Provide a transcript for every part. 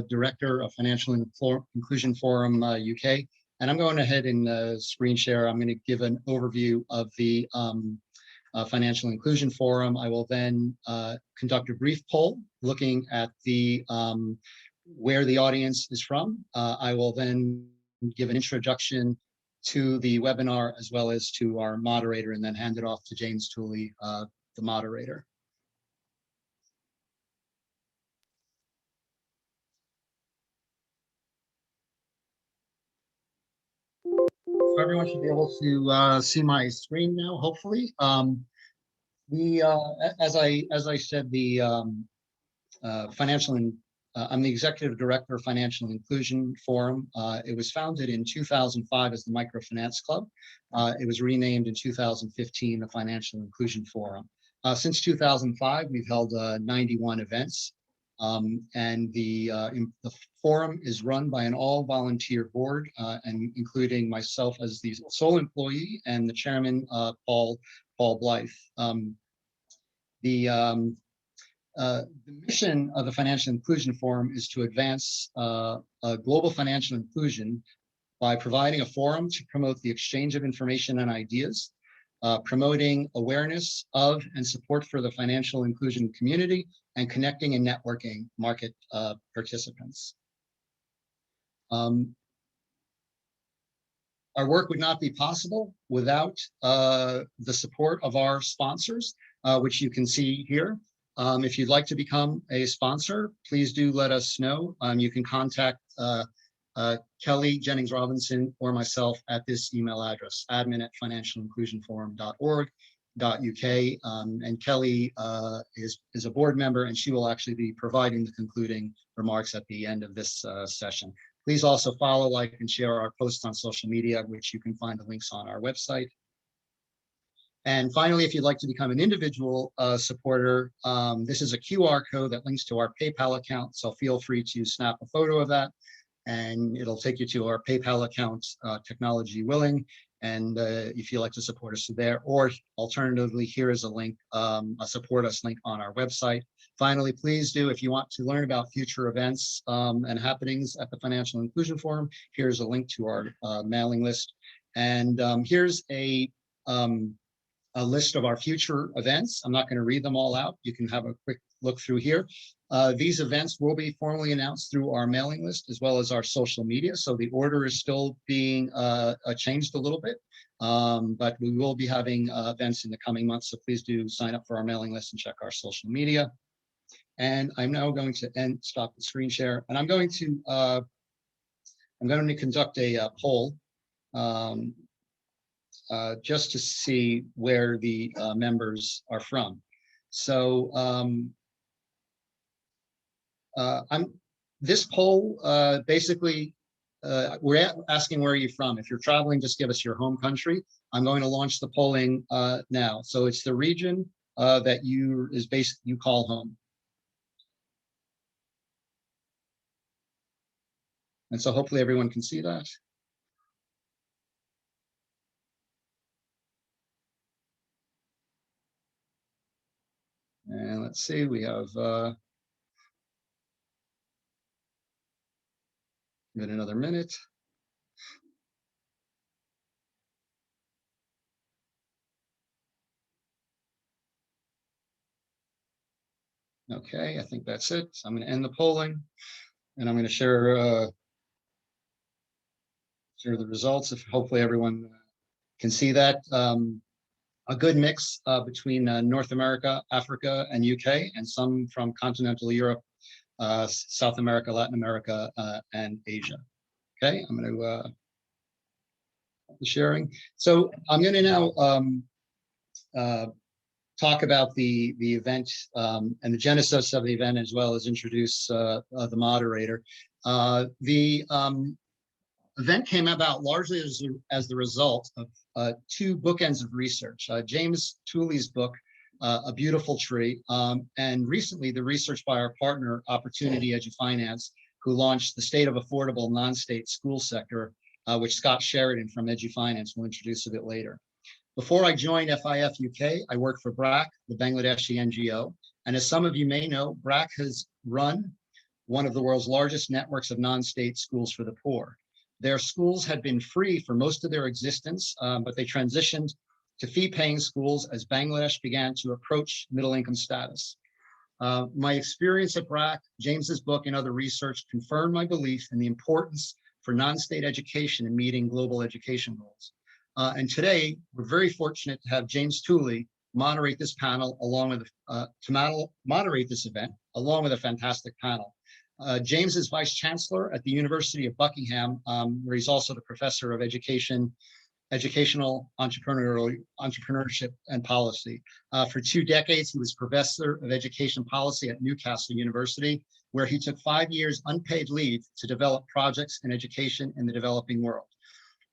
Director of Financial Inclusion Forum UK, and I'm going ahead and screen share. I'm going to give an overview of the Financial Inclusion Forum. I will then conduct a brief poll looking at the where the audience is from. I will then give an introduction to the webinar as well as to our moderator, and then hand it off to James Tooley, the moderator. So everyone should be able to see my screen now, hopefully. As I said, the I'm the Executive Director of Financial Inclusion Forum. It was founded in 2005 as the Microfinance Club. It was renamed in 2015 the Financial Inclusion Forum. Since 2005, we've held 91 events. And the forum is run by an all-volunteer board, and including myself as the sole employee and the chairman, Paul Blythe. The mission of the Financial Inclusion Forum is to advance global financial inclusion by providing a forum to promote the exchange of information and ideas, promoting awareness of and support for the financial inclusion community, and connecting and networking market participants. Our work would not be possible without the support of our sponsors, which you can see here. If you'd like to become a sponsor, please do let us know. You can contact Kelly Jennings Robinson or myself at this email address, admin@financialinclusionforum.org.uk. And Kelly is a board member, and she will actually be providing the concluding remarks at the end of this session. Please also follow, like, and share our posts on social media, which you can find the links on our website. And finally, if you'd like to become an individual supporter, this is a QR code that links to our PayPal account. So feel free to snap a photo of that, and it'll take you to our PayPal account, technology willing. And if you'd like to support us there, or alternatively, here is a link, a support us link on our website. Finally, please do, if you want to learn about future events and happenings at the Financial Inclusion Forum, here's a link to our mailing list. And here's a list of our future events. I'm not going to read them all out. You can have a quick look through here. These events will be formally announced through our mailing list as well as our social media. So the order is still being changed a little bit, but we will be having events in the coming months. So please do sign up for our mailing list and check our social media. And I'm now going to stop the screen share, and I'm going to conduct a poll. Just to see where the members are from. So this poll, basically, we're asking where are you from. If you're traveling, just give us your home country. I'm going to launch the polling now. So it's the region that you call home. And so hopefully everyone can see that. And let's see, we have give it another minute. Okay, I think that's it. So I'm going to end the polling, and I'm going to share the results. If hopefully everyone can see that. A good mix between North America, Africa, and UK, and some from continental Europe, South America, Latin America, and Asia. Okay, I'm going to sharing. So I'm going to now talk about the event and the genesis of the event, as well as introduce the moderator. The event came about largely as the result of two bookends of research. James Tooley's book, A Beautiful Tree, and recently the research by our partner, Opportunity EduFinance, who launched the State of Affordable Non-State School Sector, which Scott Sheridan from EduFinance will introduce a bit later. Before I joined FIF UK, I worked for BRAC, the Bangladeshi NGO. And as some of you may know, BRAC has run one of the world's largest networks of non-state schools for the poor. Their schools had been free for most of their existence, but they transitioned to fee-paying schools as Bangladesh began to approach middle-income status. My experience at BRAC, James's book, and other research confirmed my belief in the importance for non-state education in meeting global education goals. And today, we're very fortunate to have James Tooley moderate this panel along with moderate this event along with a fantastic panel. James is Vice Chancellor at the University of Buckingham, where he's also the Professor of Educational Entrepreneurship and Policy. For 2 decades, he was Professor of Education Policy at Newcastle University, where he took 5 years unpaid leave to develop projects in education in the developing world.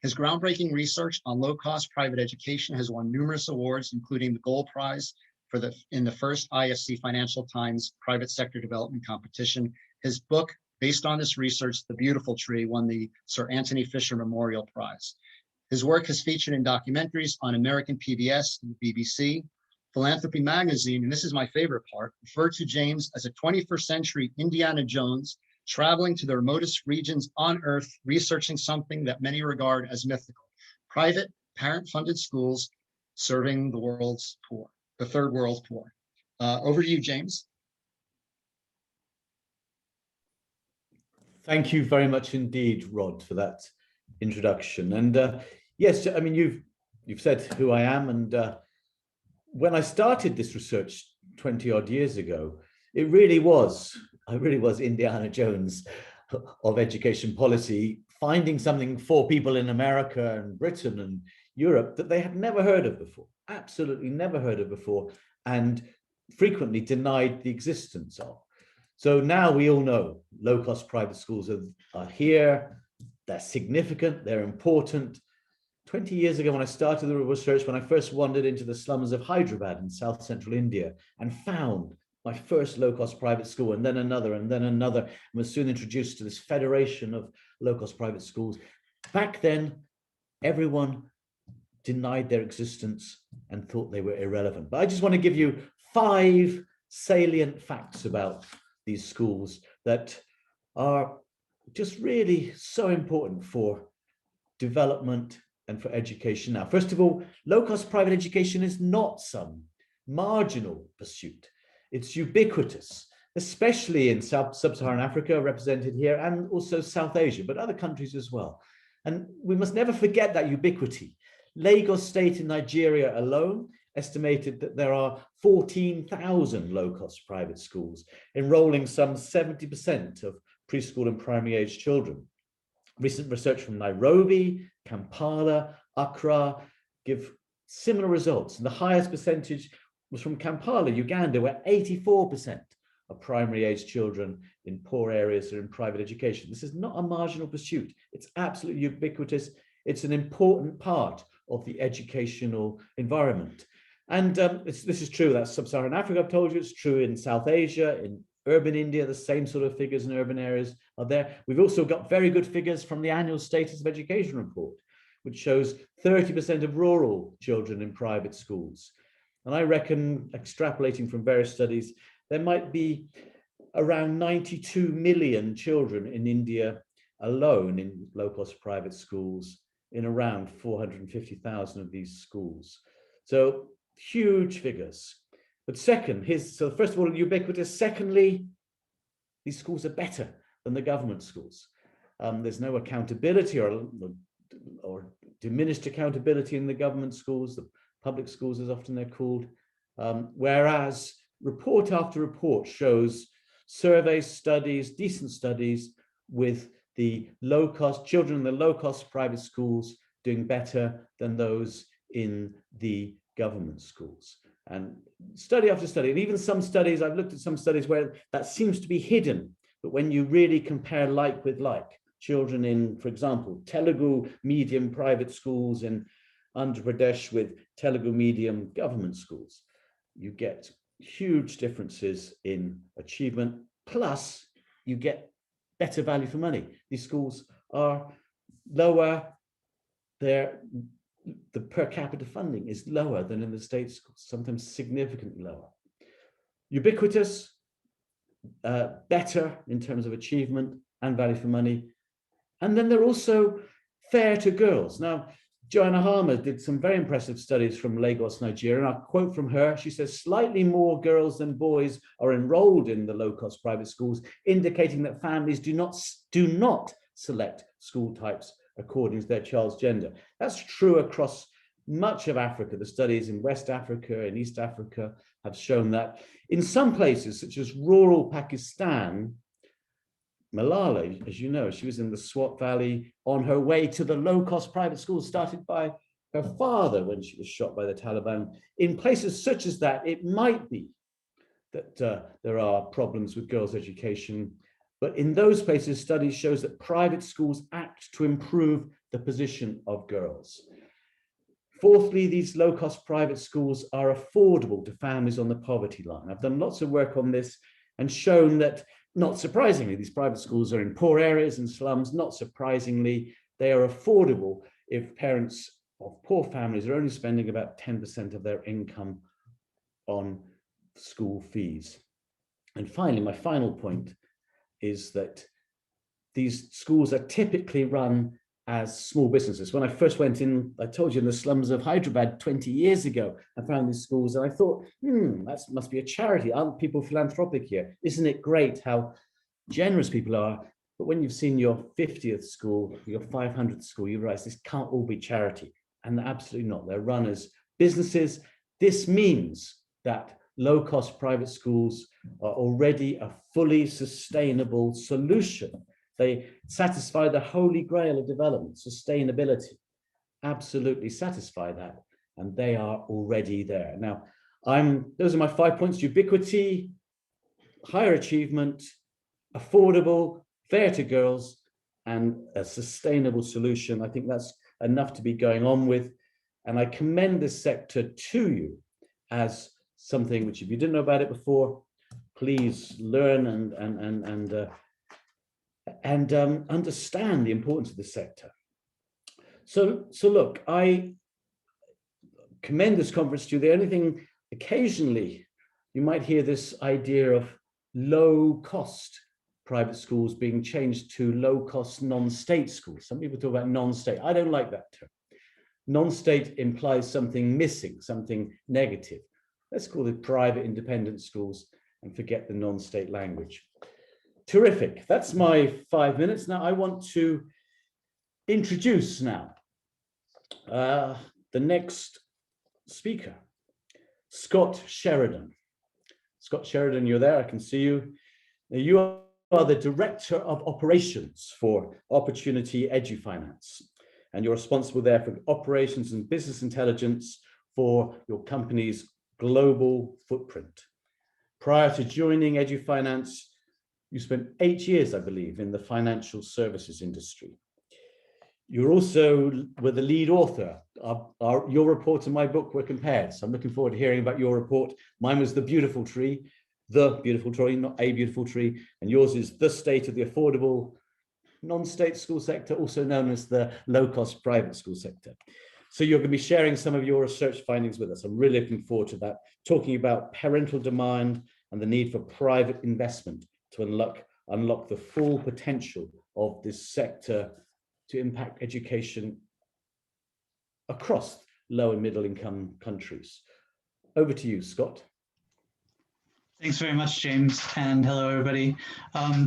His groundbreaking research on low-cost private education has won numerous awards, including the Gold Prize in the first IFC Financial Times Private Sector Development Competition. His book, based on this research, The Beautiful Tree, won the Sir Anthony Fisher Memorial Prize. His work has featured in documentaries on American PBS and the BBC. Philanthropy Magazine, and this is my favorite part, referred to James as a 21st century Indiana Jones, traveling to the remotest regions on Earth, researching something that many regard as mythical: private, parent-funded schools serving the world's poor, the third world's poor. Over to you, James. Thank you very much indeed, Rod, for that introduction. And yes, I mean, you've said who I am, and when I started this research 20 odd years ago, I really was Indiana Jones of education policy, finding something for people in America and Britain and Europe that they had never heard of before, absolutely never heard of before, and frequently denied the existence of. So now we all know low-cost private schools are here, they're significant, they're important. 20 years ago, when I started the research, when I first wandered into the slums of Hyderabad in South Central India and found my first low-cost private school, and then another, and and was soon introduced to this federation of low-cost private schools. Back then, everyone denied their existence and thought they were irrelevant. But I just want to give you 5 salient facts about these schools that are just really so important for development and for education. Now, first of all, low-cost private education is not some marginal pursuit. It's ubiquitous, especially in sub-Saharan Africa, represented here, and also South Asia, but other countries as well. And we must never forget that ubiquity. Lagos State in Nigeria alone estimated that there are 14,000 low-cost private schools, enrolling some 70% of preschool and primary age children. Recent research from Nairobi, Kampala, Accra give similar results. And the highest percentage was from Kampala, Uganda, where 84% of primary age children in poor areas are in private education. This is not a marginal pursuit. It's absolutely ubiquitous. It's an important part of the educational environment. And this is true, that's sub-Saharan Africa, I've told you. It's true in South Asia, in urban India, the same sort of figures in urban areas are there. We've also got very good figures from the annual Status of Education report, which shows 30% of rural children in private schools. And I reckon, extrapolating from various studies, there might be around 92 million children in India alone in low-cost private schools, in around 450,000 of these schools. So huge figures. But second, so first of all, ubiquitous. Secondly, these schools are better than the government schools. There's no accountability or diminished accountability in the government schools, the public schools as often they're called, whereas report after report shows surveys, studies, decent studies with the low-cost children in the low-cost private schools doing better than those in the government schools. And study after study, and even some studies, I've looked at some studies where that seems to be hidden, but when you really compare like with like, children in, for example, Telugu medium private schools in Andhra Pradesh with Telugu medium government schools, you get huge differences in achievement, plus you get better value for money. These schools are lower, the per capita funding is lower than in the state schools, sometimes significantly lower. Ubiquitous, better in terms of achievement and value for money. And then they're also fair to girls. Now, Joanna Harmer did some very impressive studies from Lagos, Nigeria, and I'll quote from her. She says, slightly more girls than boys are enrolled in the low-cost private schools, indicating that families do not select school types according to their child's gender. That's true across much of Africa. The studies in West Africa and East Africa have shown that. In some places, such as rural Pakistan, Malala, as you know, she was in the Swat Valley on her way to the low-cost private school started by her father when she was shot by the Taliban. In places such as that, it might be that there are problems with girls' education, but in those places, studies shows that private schools act to improve the position of girls. Fourthly, these low-cost private schools are affordable to families on the poverty line. I've done lots of work on this and shown that, not surprisingly, these private schools are in poor areas and slums. Not surprisingly, they are affordable if parents of poor families are only spending about 10% of their income on school fees. And finally, my final point is that these schools are typically run as small businesses. When I first went in, I told you, in the slums of Hyderabad 20 years ago, I found these schools and I thought, that must be a charity. Aren't people philanthropic here? Isn't it great how generous people are? But when you've seen your 50th school, your 500th school, you realize this can't all be charity. And absolutely not. They're run as businesses. This means that low-cost private schools are already a fully sustainable solution. They satisfy the holy grail of development, sustainability, absolutely satisfy that, and they are already there. Now, those are my 5 points: ubiquity, higher achievement, affordable, fair to girls, and a sustainable solution. I think that's enough to be going on with, and I commend this sector to you as something which, if you didn't know about it before, please learn and understand the importance of the sector. So look, I commend this conference to you. The only thing, occasionally, you might hear this idea of low-cost private schools being changed to low-cost non-state schools. Some people talk about non-state. I don't like that term. Non-state implies something missing, something negative. Let's call it private independent schools and forget the non-state language. Terrific. That's my 5 minutes. Now I want to introduce now the next speaker, Scott Sheridan. Scott Sheridan, you're there. I can see you. Now, you are the Director of Operations for Opportunity EduFinance, and you're responsible there for operations and business intelligence for your company's global footprint. Prior to joining EduFinance, you spent 8 years, I believe, in the financial services industry. You also were the lead author. Your report and my book were compared, so I'm looking forward to hearing about your report. Mine was The Beautiful Tree, not A Beautiful Tree, and yours is The State of the Affordable Non-State School Sector, also known as the low-cost private school sector. So you're going to be sharing some of your research findings with us. I'm really looking forward to that, talking about parental demand and the need for private investment to unlock the full potential of this sector to impact education across low and middle income countries. Over to you, Scott. Thanks very much, James, and hello, everybody.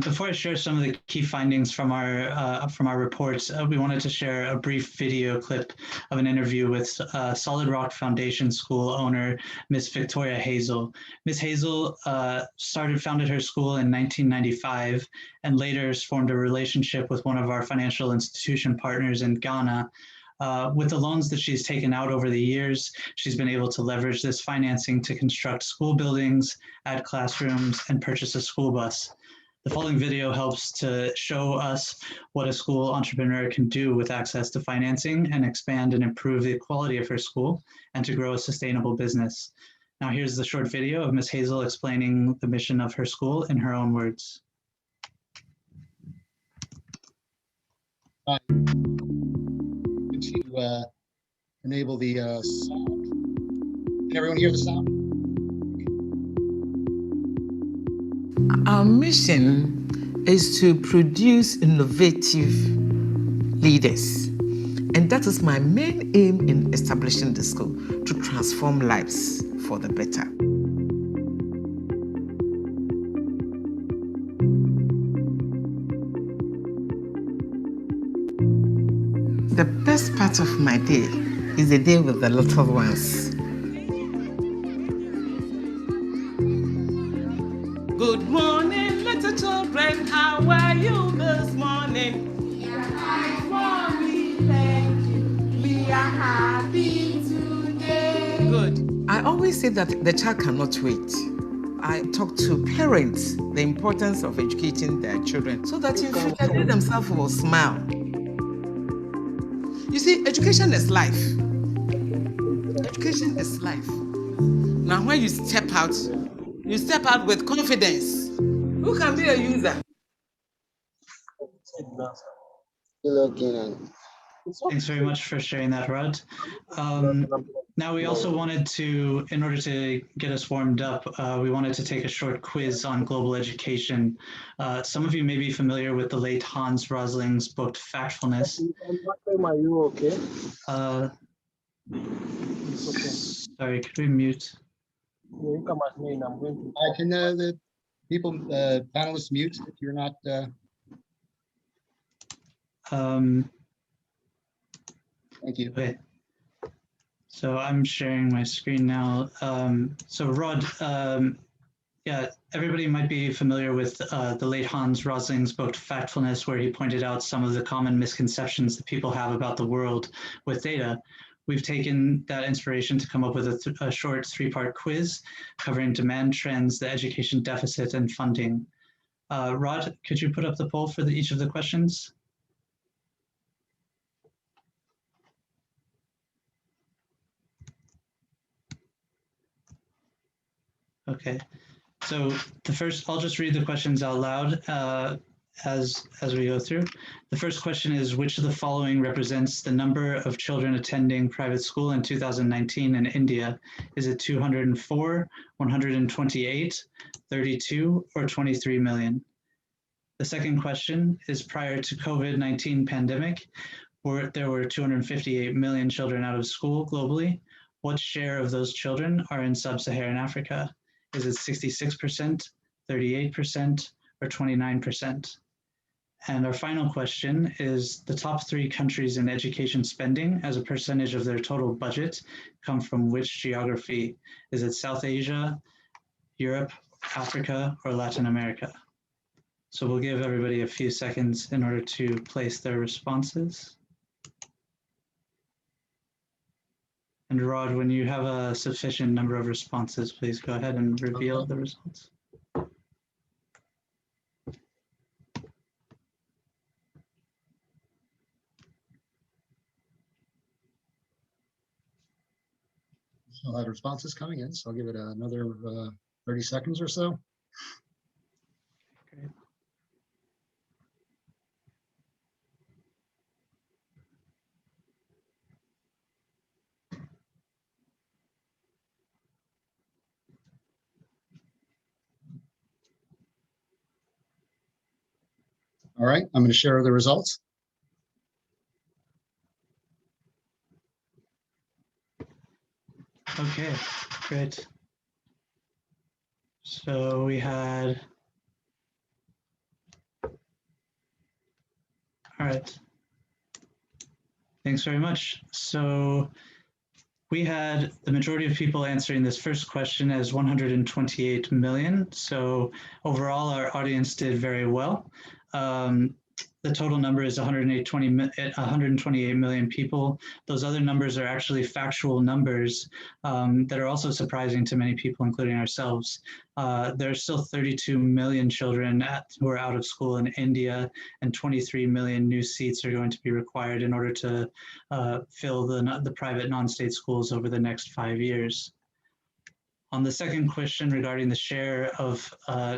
Before I share some of the key findings from our reports, we wanted to share a brief video clip of an interview with Solid Rock Foundation School owner, Miss Victoria Hazel. Miss Hazel founded her school in 1995 and later formed a relationship with one of our financial institution partners in Ghana. With the loans that she's taken out over the years, she's been able to leverage this financing to construct school buildings, add classrooms, and purchase a school bus. The following video helps to show us what a school entrepreneur can do with access to financing and expand and improve the quality of her school and to grow a sustainable business. Now here's the short video of Ms. Hazel explaining the mission of her school in her own words. To enable the sound. Can everyone hear the sound? Our mission is to produce innovative leaders. And that is my main aim in establishing the school, to transform lives for the better. The best part of my day is the day with the little ones. Good morning, little children. How are you this morning? We are fine, Mommy, thank you. We are happy today. Good. I always say that the child cannot wait. I talk to parents the importance of educating their children so that in future they themselves will smile. You see, education is life. Education is life. Now, when you step out with confidence. Who can be a user? Thanks very much for sharing that, Rod. Now we also wanted to, in order to get us warmed up, we wanted to take a short quiz on global education. Some of you may be familiar with the late Hans Rosling's book, Factfulness. Are you okay? Sorry, could we mute? You come at me and I'm going to. Can the people, panelists mute if you're not? Thank you. Okay. So I'm sharing my screen now. So Rod, yeah, everybody might be familiar with the late Hans Rosling's book, Factfulness, where he pointed out some of the common misconceptions that people have about the world with data. We've taken that inspiration to come up with a short three-part quiz covering demand trends, the education deficit, and funding. Rod, could you put up the poll for each of the questions? Okay, so the first, I'll just read the questions out loud as we go through. The first question is, which of the following represents the number of children attending private school in 2019 in India? Is it 204, 128, 32, or 23 million? The second question is, prior to COVID-19 pandemic, there were 258 million children out of school globally. What share of those children are in sub-Saharan Africa? Is it 66%, 38%, or 29%? And our final question is, the top 3 countries in education spending as a percentage of their total budget come from which geography? Is it South Asia, Europe, Africa, or Latin America? So we'll give everybody a few seconds in order to place their responses. And Rod, when you have a sufficient number of responses, please go ahead and reveal the results. I'll have responses coming in, so I'll give it another 30 seconds or so. Great. All right, I'm going to share the results. Okay, great. So we had, all right. Thanks very much. So we had the majority of people answering this first question as 128 million. So overall, our audience did very well. The total number is 128 million people. Those other numbers are actually factual numbers that are also surprising to many people, including ourselves. There are still 32 million children who are out of school in India, and 23 million new seats are going to be required in order to fill the private non-state schools over the next 5 years. On the second question regarding the share of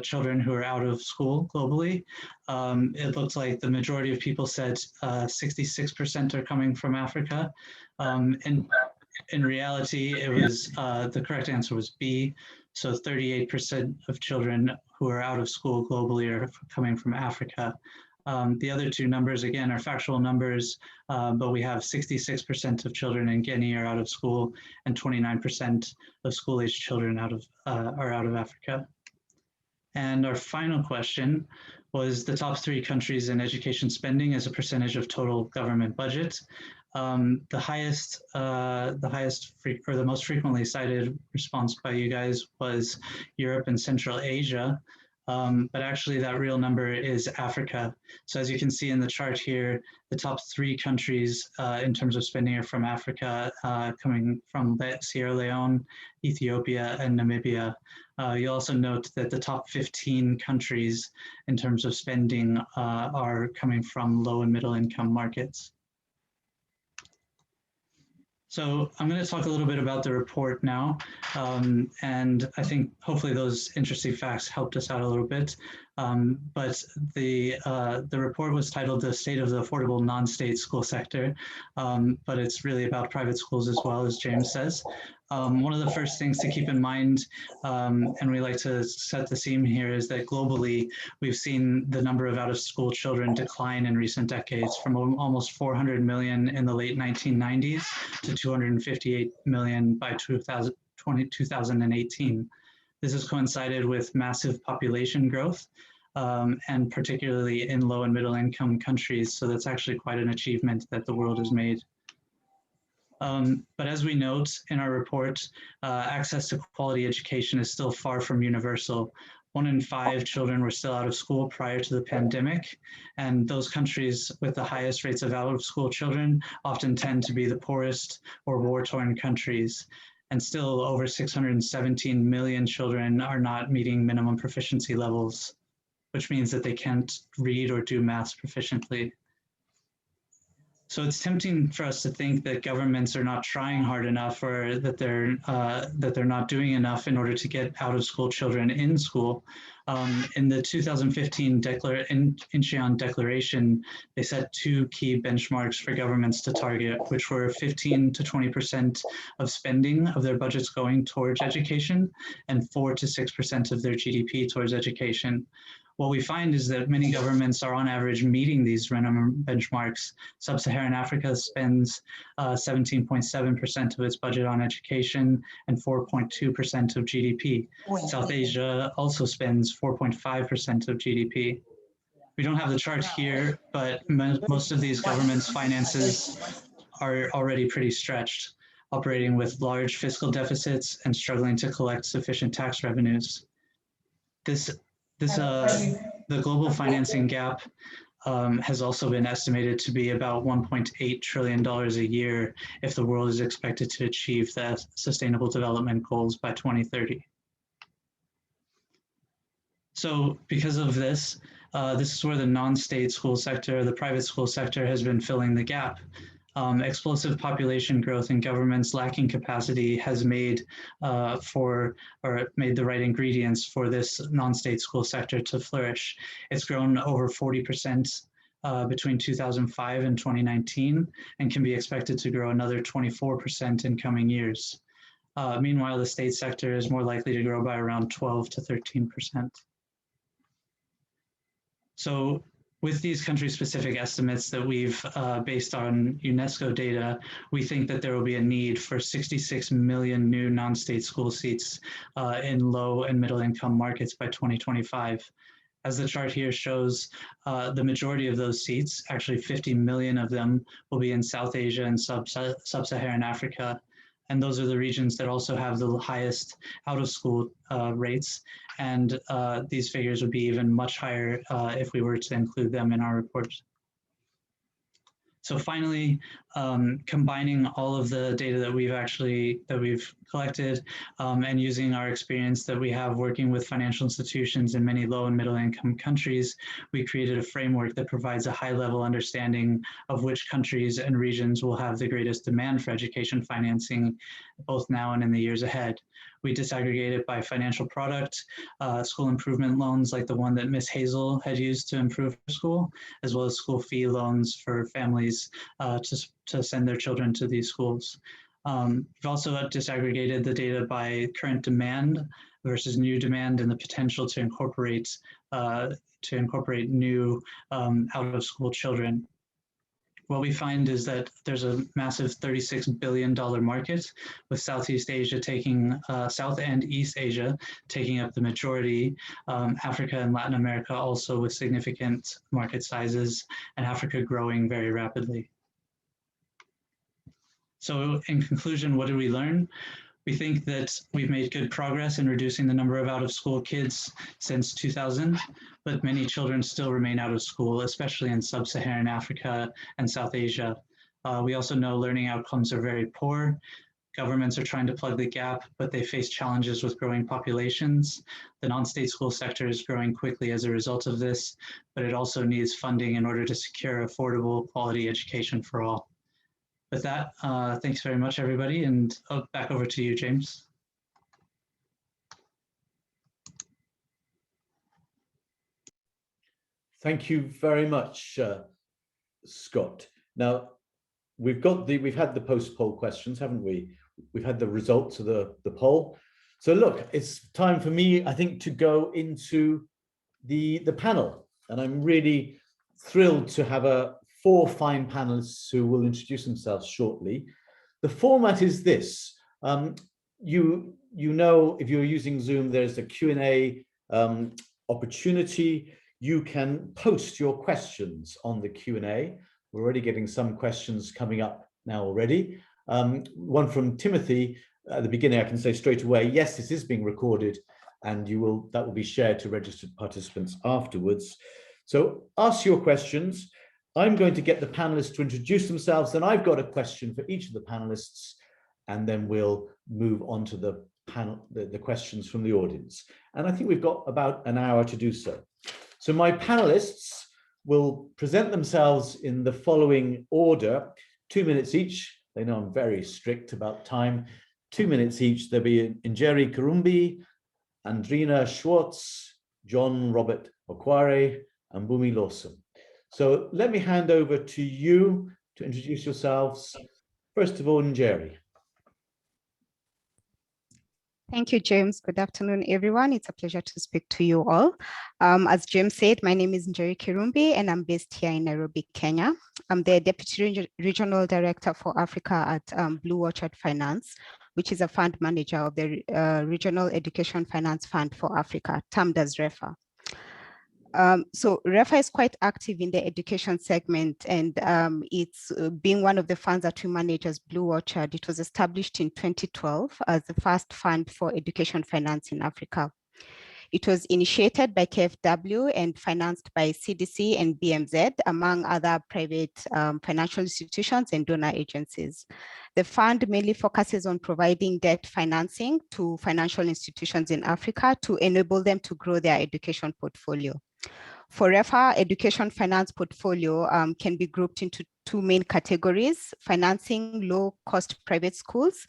children who are out of school globally, it looks like the majority of people said 66% are coming from Africa. In reality, it was the correct answer was B. So 38% of children who are out of school globally are coming from Africa. The other two numbers, again, are factual numbers, but we have 66% of children in Guinea are out of school, and 29% of school-aged children are out of Africa. And our final question was the top 3 countries in education spending as a percentage of total government budget. The most frequently cited response by you guys was Europe and Central Asia. But actually that real number is Africa. So as you can see in the chart here, the top 3 countries in terms of spending are from Africa, coming from Sierra Leone, Ethiopia, and Namibia. You'll also note that the top 15 countries in terms of spending are coming from low and middle income markets. So I'm going to talk a little bit about the report now, and I think hopefully those interesting facts helped us out a little bit. But the report was titled "The State of the Affordable Non-State School Sector," but it's really about private schools as well, as James says. One of the first things to keep in mind, and we like to set the scene here, is that globally, we've seen the number of out-of-school children decline in recent decades from almost 400 million in the late 1990s to 258 million by 2018. This has coincided with massive population growth, and particularly in low and middle income countries. So that's actually quite an achievement that the world has made. But as we note in our report, access to quality education is still far from universal. 1 in 5 children were still out of school prior to the pandemic, and those countries with the highest rates of out-of-school children often tend to be the poorest or war-torn countries. And still over 617 million children are not meeting minimum proficiency levels, which means that they can't read or do math proficiently. So it's tempting for us to think that governments are not trying hard enough, or that they're not doing enough in order to get out-of-school children in school. In the 2015 Incheon Declaration, they set 2 key benchmarks for governments to target, which were 15 to 20% of spending of their budgets going towards education, and 4 to 6% of their GDP towards education. What we find is that many governments are on average meeting these minimum benchmarks. Sub-Saharan Africa spends 17.7% of its budget on education and 4.2% of GDP. South Asia also spends 4.5% of GDP. We don't have the chart here, but most of these governments' finances are already pretty stretched, operating with large fiscal deficits and struggling to collect sufficient tax revenues. The global financing gap has also been estimated to be about $1.8 trillion a year if the world is expected to achieve the Sustainable Development Goals by 2030. So because of this, this is where the non-state school sector, the private school sector, has been filling the gap. Explosive population growth in governments lacking capacity has made the right ingredients for this non-state school sector to flourish. It's grown over 40% between 2005 and 2019, and can be expected to grow another 24% in coming years. Meanwhile, the state sector is more likely to grow by around 12 to 13%. So with these country-specific estimates that we've based on UNESCO data, we think that there will be a need for 66 million new non-state school seats in low and middle-income markets by 2025. As the chart here shows, the majority of those seats, actually 50 million of them, will be in South Asia and Sub-Saharan Africa. And those are the regions that also have the highest out-of-school rates. And these figures would be even much higher if we were to include them in our report. So finally, combining all of the data that we've collected and using our experience that we have working with financial institutions in many low and middle income countries, we created a framework that provides a high level understanding of which countries and regions will have the greatest demand for education financing, both now and in the years ahead. We disaggregate it by financial product, school improvement loans like the one that Ms. Hazel had used to improve her school, as well as school fee loans for families to send their children to these schools. We've also disaggregated the data by current demand versus new demand and the potential to incorporate new out-of-school children. What we find is that there's a massive $36 billion market, with Southeast Asia taking, South and East Asia taking up the majority, Africa and Latin America also with significant market sizes, and Africa growing very rapidly. So in conclusion, what did we learn? We think that we've made good progress in reducing the number of out-of-school kids since 2000, but many children still remain out of school, especially in sub-Saharan Africa and South Asia. We also know learning outcomes are very poor. Governments are trying to plug the gap, but they face challenges with growing populations. The non-state school sector is growing quickly as a result of this, but it also needs funding in order to secure affordable, quality education for all. With that, thanks very much, everybody, and back over to you, James. Thank you very much, Scott. Now, we've had the post-poll questions, haven't we? We've had the results of the poll. So look, it's time for me, I think, to go into the panel, and I'm really thrilled to have four fine panelists who will introduce themselves shortly. The format is this. You know, if you're using Zoom, there's a Q&A opportunity. You can post your questions on the Q&A. We're already getting some questions coming up now already. One from Timothy at the beginning, I can say straight away, yes, this is being recorded, and that will be shared to registered participants afterwards. So ask your questions. I'm going to get the panelists to introduce themselves, and I've got a question for each of the panelists, and then we'll move on to the panel, the questions from the audience. And I think we've got about an hour to do so. So my panelists will present themselves in the following order, 2 minutes each. They know I'm very strict about time. 2 minutes each. There'll be Njeri Kirumbi, Andrina Schwartz, John Robert Okware, and Boomi Lawson. So let me hand over to you to introduce yourselves. First of all, Njeri. Thank you, James. Good afternoon, everyone. It's a pleasure to speak to you all. As James said, my name is Njeri Kirumbi, and I'm based here in Nairobi, Kenya. I'm the Deputy Regional Director for Africa at Blue Orchard Finance, which is a fund manager of the Regional Education Finance Fund for Africa, termed as REFA. So REFA is quite active in the education segment, and it's being one of the funds that we manage as Blue Orchard. It was established in 2012 as the first fund for education finance in Africa. It was initiated by KfW and financed by CDC and BMZ, among other private financial institutions and donor agencies. The fund mainly focuses on providing debt financing to financial institutions in Africa to enable them to grow their education portfolio. For REFA, education finance portfolio can be grouped into two main categories: financing low-cost private schools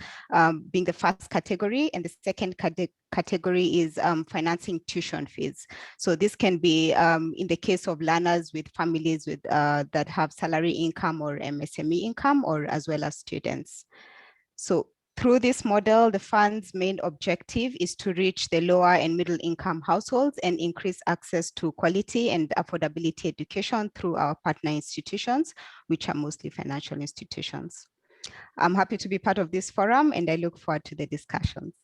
being the first category, and the second category is financing tuition fees. So this can be in the case of learners with families with that have salary income or MSME income, or as well as students. So through this model, the fund's main objective is to reach the lower and middle income households and increase access to quality and affordability education through our partner institutions, which are mostly financial institutions. I'm happy to be part of this forum, and I look forward to the discussions.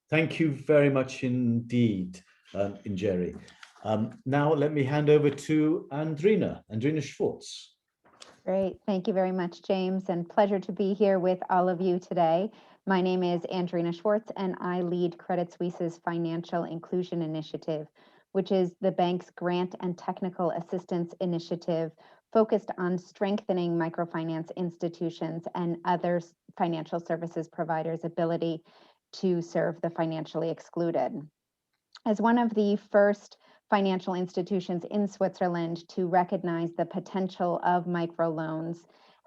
Thank you very much indeed, Njeri. Now let me hand over to Andrina Schwartz. Great. Thank you very much, James, and pleasure to be here with all of you today. My name is Andrina Schwartz, and I lead Credit Suisse's Financial Inclusion Initiative, which is the bank's grant and technical assistance initiative focused on strengthening microfinance institutions and other financial services providers' ability to serve the financially excluded. As one of the first financial institutions in Switzerland to recognize the potential of microloans,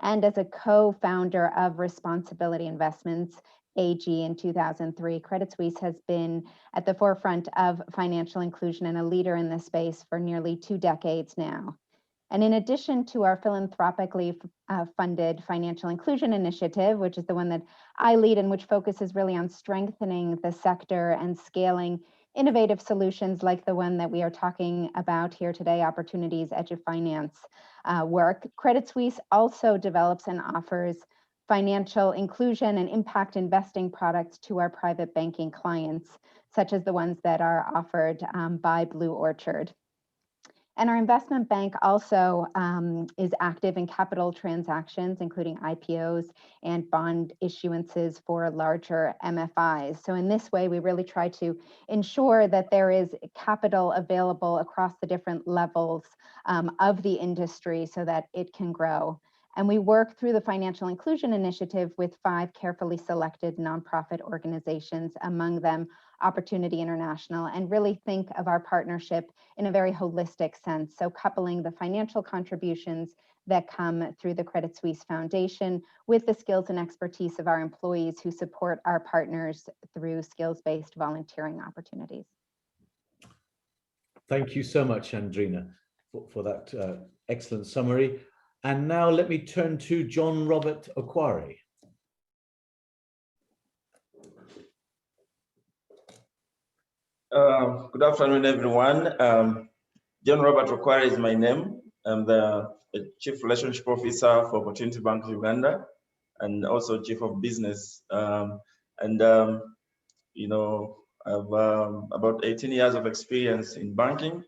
and as a co-founder of Responsibility Investments AG in 2003, Credit Suisse has been at the forefront of financial inclusion and a leader in this space for nearly 2 decades now. And in addition to our philanthropically funded financial inclusion initiative, which is the one that I lead and which focuses really on strengthening the sector and scaling innovative solutions like the one that we are talking about here today, Opportunities EduFinance work, Credit Suisse also develops and offers financial inclusion and impact investing products to our private banking clients, such as the ones that are offered by Blue Orchard. And our investment bank also is active in capital transactions, including IPOs and bond issuances for larger MFIs. So in this way, we really try to ensure that there is capital available across the different levels of the industry so that it can grow. And we work through the Financial Inclusion Initiative with 5 carefully selected nonprofit organizations, among them Opportunity International, and really think of our partnership in a very holistic sense. So coupling the financial contributions that come through the Credit Suisse Foundation with the skills and expertise of our employees who support our partners through skills-based volunteering opportunities. Thank you so much, Andrina, for that excellent summary. And now let me turn to John Robert Okware. Good afternoon, everyone. John Robert Okware is my name. I'm the Chief Relationship Officer for Opportunity Bank of Uganda, and also Chief of Business. You know, I've about 18 years of experience in banking,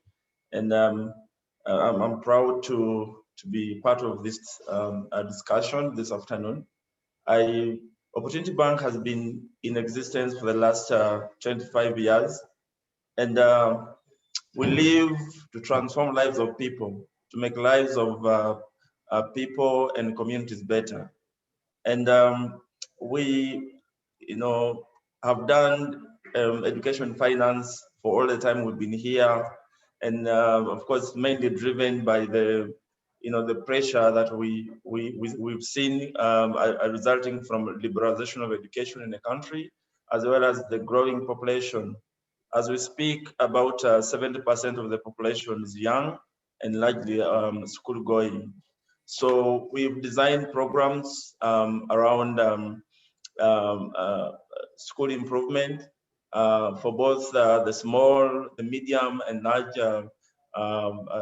and I'm proud to be part of this discussion this afternoon. Opportunity Bank has been in existence for the last 25 years. And we live to transform lives of people, to make lives of people and communities better. And we, you know, have done education finance for all the time we've been here. And of course, mainly driven by the, you know, the pressure that we've seen resulting from liberalization of education in the country, as well as the growing population. As we speak, about 70% of the population is young and largely school going. So we've designed programs around school improvement for both the small, the medium, and large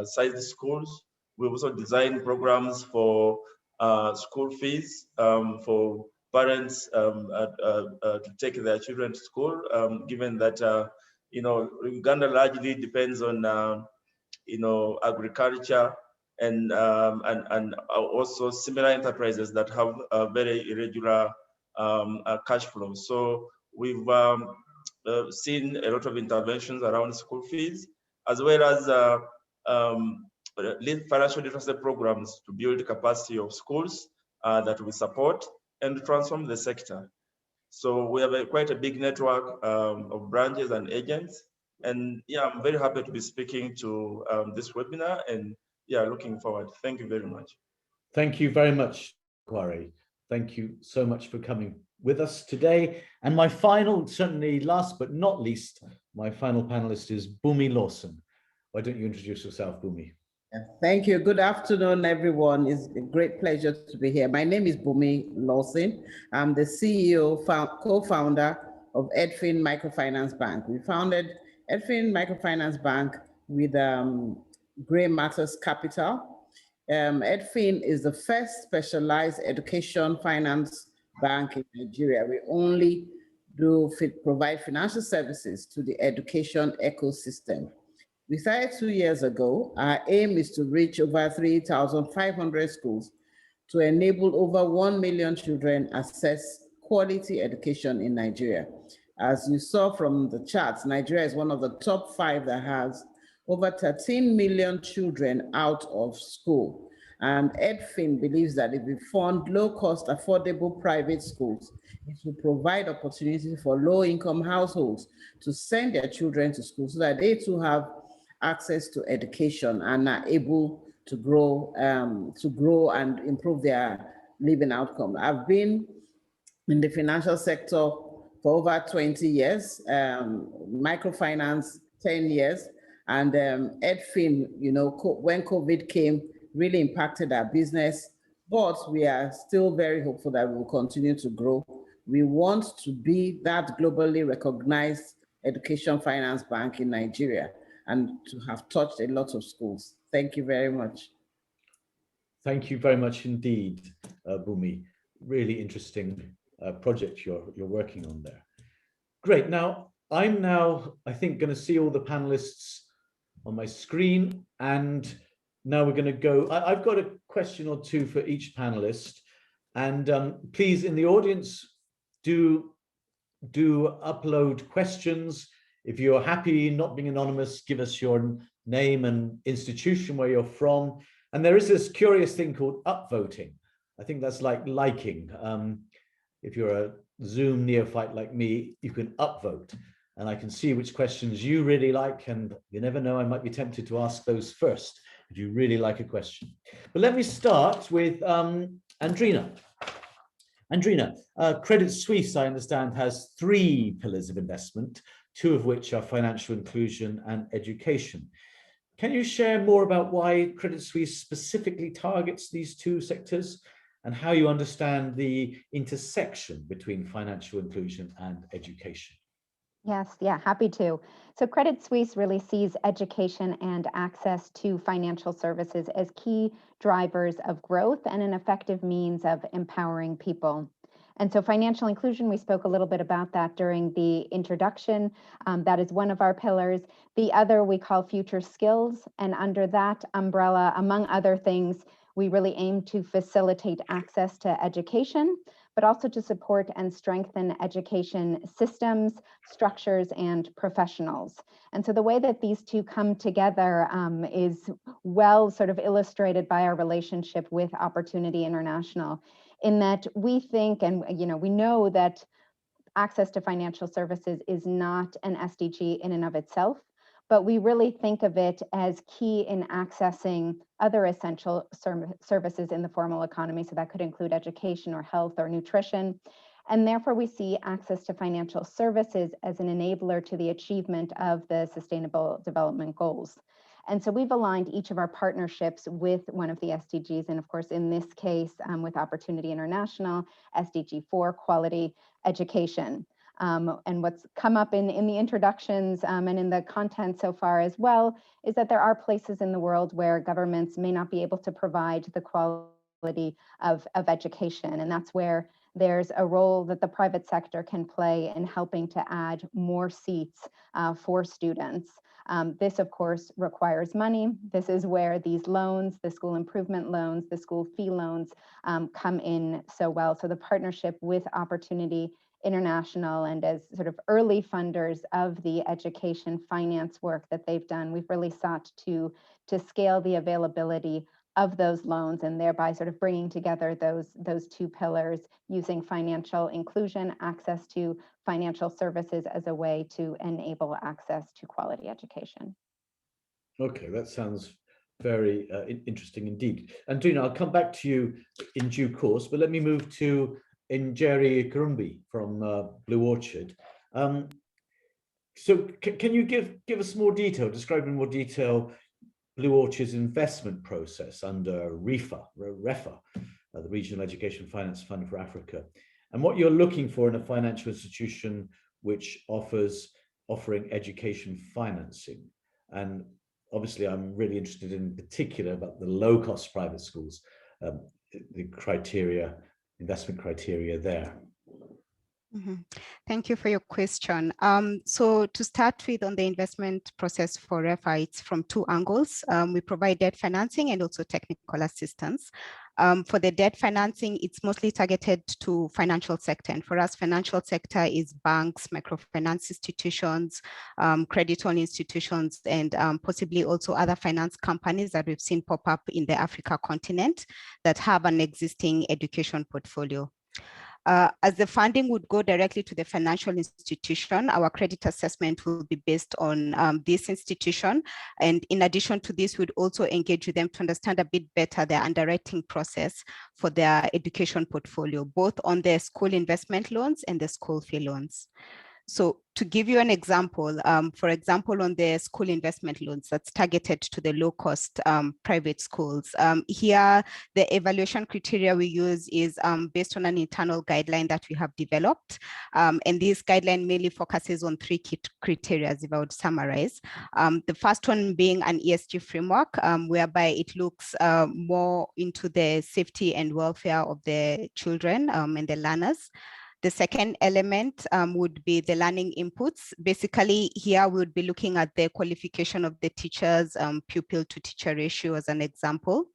sized schools. We've also designed programs for school fees for parents to take their children to school, given that you know, Uganda largely depends on you know, agriculture and also similar enterprises that have a very irregular cash flow. So we've seen a lot of interventions around school fees, as well as financial literacy programs to build capacity of schools that we support and transform the sector. So we have quite a big network of branches and agents. And yeah, I'm very happy to be speaking to this webinar, and yeah, looking forward. Thank you very much. Thank you very much, Okware. Thank you so much for coming with us today. And my final, certainly last but not least, my final panelist is Boomi Lawson. Why don't you introduce yourself, Boomi? Thank you. Good afternoon, everyone. It's a great pleasure to be here. My name is Boomi Lawson. I'm the CEO, co-founder of EduFin Microfinance Bank. We founded EduFin Microfinance Bank with Grey Matters Capital. EduFin is the first specialized education finance bank in Nigeria. We only provide financial services to the education ecosystem. We started 2 years ago. Our aim is to reach over 3,500 schools to enable over 1 million children access quality education in Nigeria. As you saw from the charts, Nigeria is one of the top 5 that has over 13 million children out of school. And EduFin believes that if we fund low-cost, affordable private schools, it will provide opportunity for low-income households to send their children to school so that they too have access to education and are able to grow and improve their living outcome. I've been in the financial sector for over 20 years, microfinance 10 years, and EduFin, you know, when COVID came, really impacted our business, but we are still very hopeful that we will continue to grow. We want to be that globally recognized education finance bank in Nigeria and to have touched a lot of schools. Thank you very much. Thank you very much indeed, Boomi. Really interesting project you're working on there. Great. Now, I'm I think, going to see all the panelists on my screen, and now we're going to go. I've got a question or two for each panelist, and please, in the audience, do upload questions. If you're happy not being anonymous, give us your name and institution where you're from. And there is this curious thing called upvoting. I think that's like liking. If you're a Zoom neophyte like me, you can upvote, and I can see which questions you really like, and you never know, I might be tempted to ask those first if you really like a question. But let me start with Andrina. Andrina, Credit Suisse, I understand, has 3 pillars of investment, 2 of which are financial inclusion and education. Can you share more about why Credit Suisse specifically targets these 2 sectors and how you understand the intersection between financial inclusion and education? Yes, yeah, happy to. So Credit Suisse really sees education and access to financial services as key drivers of growth and an effective means of empowering people. And so financial inclusion, we spoke a little bit about that during the introduction. That is one of our pillars. The other we call future skills. And under that umbrella, among other things, we really aim to facilitate access to education, but also to support and strengthen education systems, structures, and professionals. And so the way that these 2 come together is well sort of illustrated by our relationship with Opportunity International, in that we think, and we know that access to financial services is not an SDG in and of itself, but we really think of it as key in accessing other essential services in the formal economy. So that could include education or health or nutrition. And therefore we see access to financial services as an enabler to the achievement of the Sustainable Development Goals. And so we've aligned each of our partnerships with one of the SDGs, and of course, in this case, with Opportunity International, SDG 4, quality education. And what's come up in the introductions and in the content so far as well, is that there are places in the world where governments may not be able to provide the quality of education. And that's where there's a role that the private sector can play in helping to add more seats for students. This, of course, requires money. This is where these loans, the school improvement loans, the school fee loans come in so well. So the partnership with Opportunity International, and as sort of early funders of the education finance work that they've done, we've really sought to scale the availability of those loans, and thereby sort of bringing together those 2 pillars, using financial inclusion, access to financial services as a way to enable access to quality education. Okay, that sounds very interesting indeed. Andrina, I'll come back to you in due course, but let me move to Njeri Karumbi from Blue Orchard. So can you give us more detail, describe in more detail Blue Orchard's investment process under REFA, the Regional Education Finance Fund for Africa, and what you're looking for in a financial institution which offering education financing? And obviously, I'm really interested in particular about the low-cost private schools, the criteria, investment criteria there. Thank you for your question. So to start with, on the investment process for REFA, it's from 2 angles. We provide debt financing and also technical assistance. For the debt financing, it's mostly targeted to financial sector. And for us, financial sector is banks, microfinance institutions, credit-only institutions, and possibly also other finance companies that we've seen pop up in the Africa continent that have an existing education portfolio. As the funding would go directly to the financial institution, our credit assessment will be based on this institution. And in addition to this, we'd also engage with them to understand a bit better their underwriting process for their education portfolio, both on their school investment loans and the school fee loans. So to give you an example, for example, on the school investment loans that's targeted to the low-cost private schools, here the evaluation criteria we use is based on an internal guideline that we have developed. And this guideline mainly focuses on three key criteria, if I would summarize. The first one being an ESG framework, whereby it looks more into the safety and welfare of the children and the learners. The second element would be the learning inputs. Basically, here we would be looking at the qualification of the teachers, pupil to teacher ratio as an example.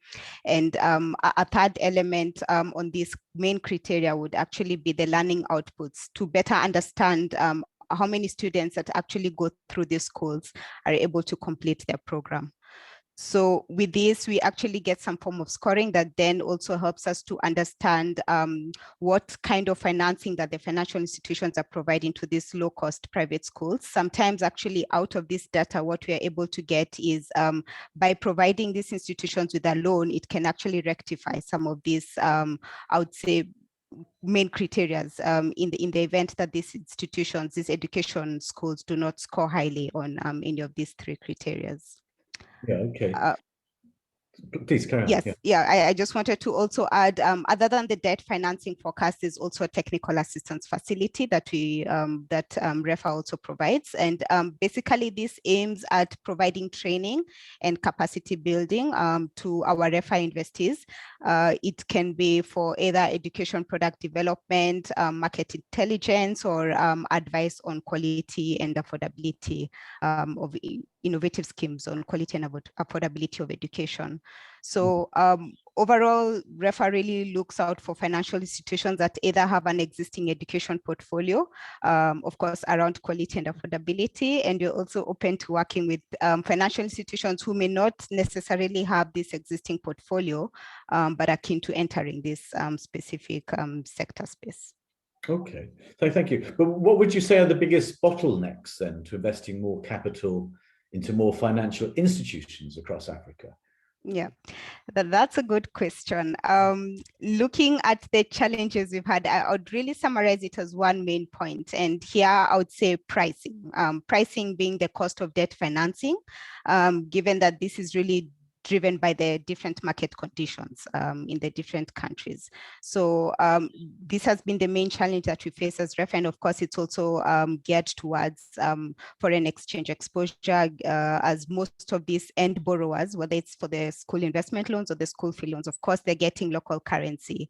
And a third element on this main criteria would actually be the learning outputs to better understand how many students that actually go through these schools are able to complete their program. So with this, we actually get some form of scoring that then also helps us to understand what kind of financing that the financial institutions are providing to these low-cost private schools. Sometimes actually out of this data, what we are able to get is by providing these institutions with a loan, it can actually rectify some of these, I would say, main criteria in the event that these institutions, these education schools do not score highly on any of these three criteria. Yeah, okay. Please carry on. Yes, I just wanted to also add, other than the debt financing forecast, is also a technical assistance facility that we REFA also provides, and basically this aims at providing training and capacity building to our REFA investees. It can be for either education product development, market intelligence, or advice on quality and affordability of innovative schemes on quality and affordability of education. So overall, REFA really looks out for financial institutions that either have an existing education portfolio, of course, around quality and affordability, and you're also open to working with financial institutions who may not necessarily have this existing portfolio, but are keen to entering this specific sector space. Okay, so thank you. But what would you say are the biggest bottlenecks then to investing more capital into more financial institutions across Africa? Yeah, that's a good question. Looking at the challenges we've had, I would really summarize it as one main point. And here I would say pricing. Pricing being the cost of debt financing, given that this is really driven by the different market conditions in the different countries. So this has been the main challenge that we face as REFA, and of course it's also geared towards foreign exchange exposure, as most of these end borrowers, whether it's for the school investment loans or the school fee loans, of course they're getting local currency.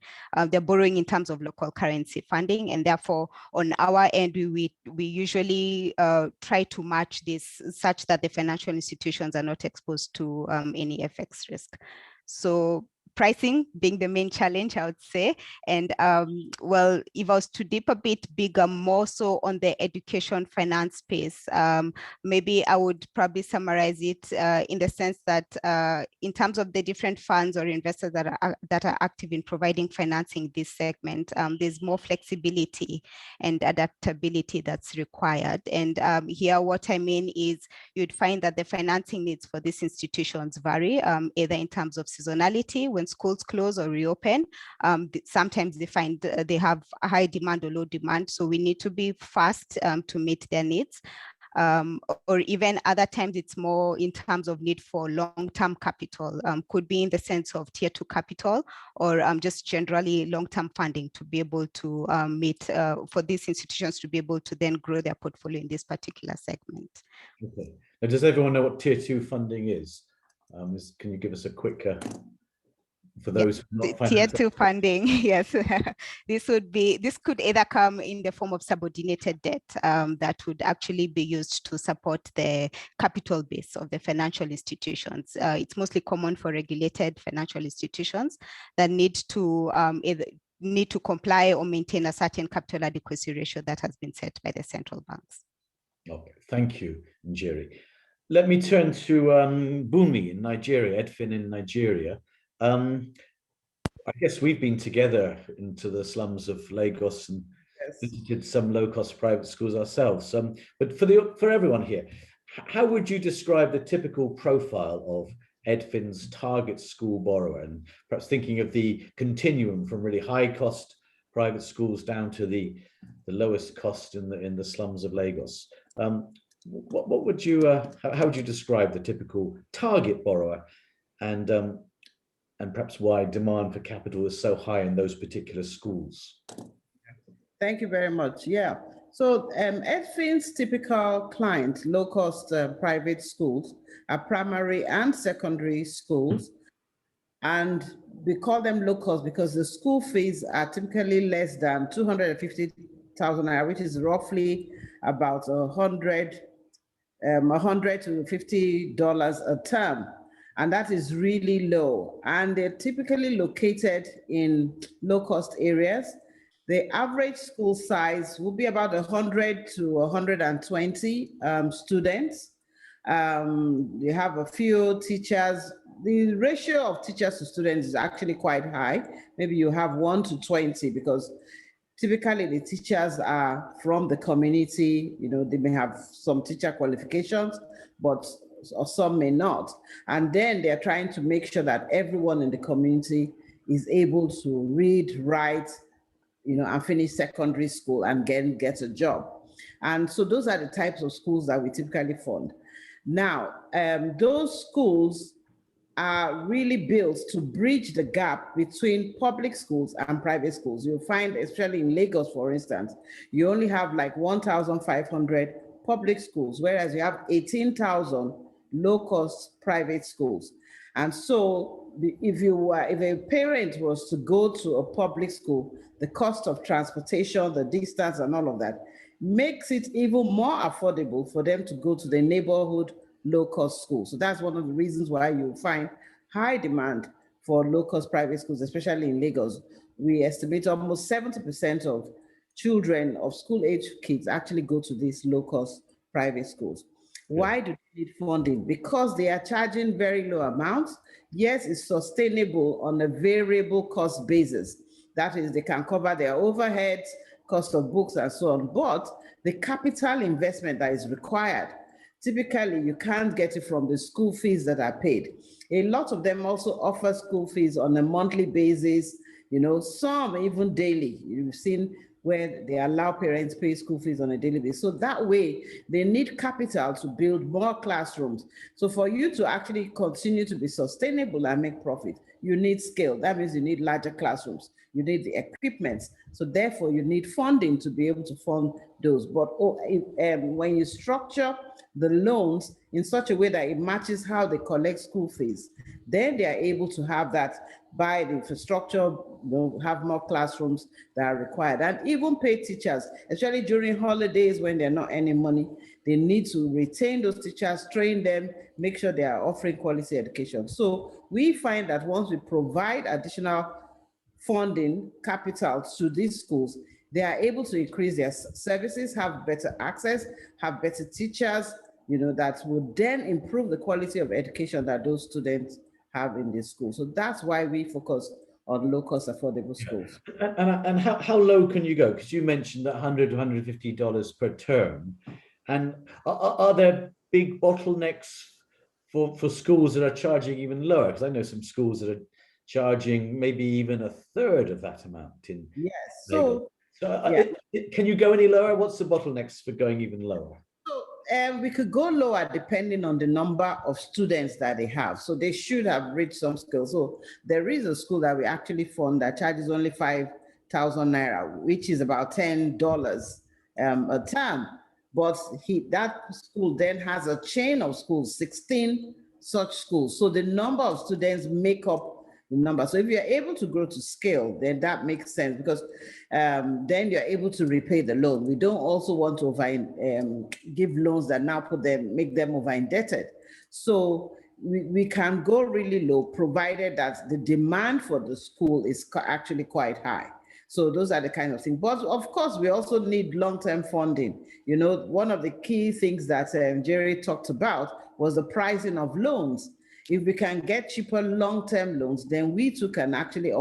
They're borrowing in terms of local currency funding, and therefore on our end we usually try to match this such that the financial institutions are not exposed to any FX risk. So pricing being the main challenge, I would say. And well, if I was to dip a bit bigger, more so on the education finance space, maybe I would probably summarize it in the sense that in terms of the different funds or investors that are active in providing financing this segment, there's more flexibility and adaptability that's required. And here what I mean is you'd find that the financing needs for these institutions vary, either in terms of seasonality, when schools close or reopen. Sometimes they find they have a high demand or low demand, so we need to be fast to meet their needs. Or even other times it's more in terms of need for long-term capital, could be in the sense of tier 2 capital, or just generally long-term funding to be able to meet, for these institutions to be able to then grow their portfolio in this particular segment. Okay. Now, does everyone know what tier 2 funding is? Can you give us a quick for those not tier 2 funding? Yes, this could either come in the form of subordinated debt that would actually be used to support the capital base of the financial institutions. It's mostly common for regulated financial institutions that need to comply or maintain a certain capital adequacy ratio that has been set by the central banks. Okay, thank you, Njeri. Let me turn to Boomi in Nigeria, EduFin in Nigeria. I guess we've been together into the slums of Lagos and visited some low-cost private schools ourselves. But for everyone here, how would you describe the typical profile of EduFin's target school borrower? And perhaps thinking of the continuum from really high-cost private schools down to the lowest cost in the slums of Lagos. What would you how would you describe the typical target borrower, and perhaps why demand for capital is so high in those particular schools? Thank you very much. Yeah. So EduFin's typical client, low-cost private schools, are primary and secondary schools. And we call them low-cost because the school fees are typically less than 250,000 naira, which is roughly about $100 to $50 a term. And that is really low. And they're typically located in low-cost areas. The average school size will be about 100 to 120 students. You have a few teachers. The ratio of teachers to students is actually quite high. Maybe you have 1 to 20 because typically the teachers are from the community. You know, they may have some teacher qualifications, but or some may not. And then they're trying to make sure that everyone in the community is able to read, write, you know, and finish secondary school and get a job. And so those are the types of schools that we typically fund. Now, those schools are really built to bridge the gap between public schools and private schools. You'll find, especially in Lagos, for instance, you only have like 1,500 public schools, whereas you have 18,000 low-cost private schools. And so if a parent was to go to a public school, the cost of transportation, the distance and all of that makes it even more affordable for them to go to the neighborhood low-cost school. So that's one of the reasons why you find high demand for low-cost private schools, especially in Lagos. We estimate almost 70% of children of school-age kids actually go to these low-cost private schools. Why do they need funding? Because they are charging very low amounts. Yes, it's sustainable on a variable cost basis. That is, they can cover their overheads, cost of books and so on, but the capital investment that is required, typically you can't get it from the school fees that are paid. A lot of them also offer school fees on a monthly basis, you know, some even daily. You've seen where they allow parents pay school fees on a daily basis. So that way, they need capital to build more classrooms. So for you to actually continue to be sustainable and make profit, you need scale. That means you need larger classrooms. You need the equipment. So therefore, you need funding to be able to fund those. But when you structure the loans in such a way that it matches how they collect school fees, then they are able to have that, buy the infrastructure, you know, have more classrooms that are required, and even pay teachers, especially during holidays when they're not earning money. They need to retain those teachers, train them, make sure they are offering quality education. So we find that once we provide additional funding capital to these schools, they are able to increase their services, have better access, have better teachers, you know, that would then improve the quality of education that those students have in the school. So that's why we focus on low-cost affordable schools. And how low can you go? Because you mentioned that $100 to $150 per term. And are there big bottlenecks for schools that are charging even lower? Because I know some schools that are charging maybe even a third of that amount in. Yes. So can you go any lower? What's the bottlenecks for going even lower? We could go lower depending on the number of students that they have. So they should have reached some scale. So there is a school that we actually fund that charges only 5,000 naira, which is about $10 a term. But that school then has a chain of schools, 16 such schools. So the number of students make up the number. So if you're able to grow to scale, then that makes sense, because then you're able to repay the loan. We don't also want to give loans that now make them over indebted. So we can go really low, provided that the demand for the school is actually quite high. So those are the kind of things. But of course, we also need long-term funding. You know, one of the key things that Jerry talked about was the pricing of loans. If we can get cheaper long-term loans, then we too can actually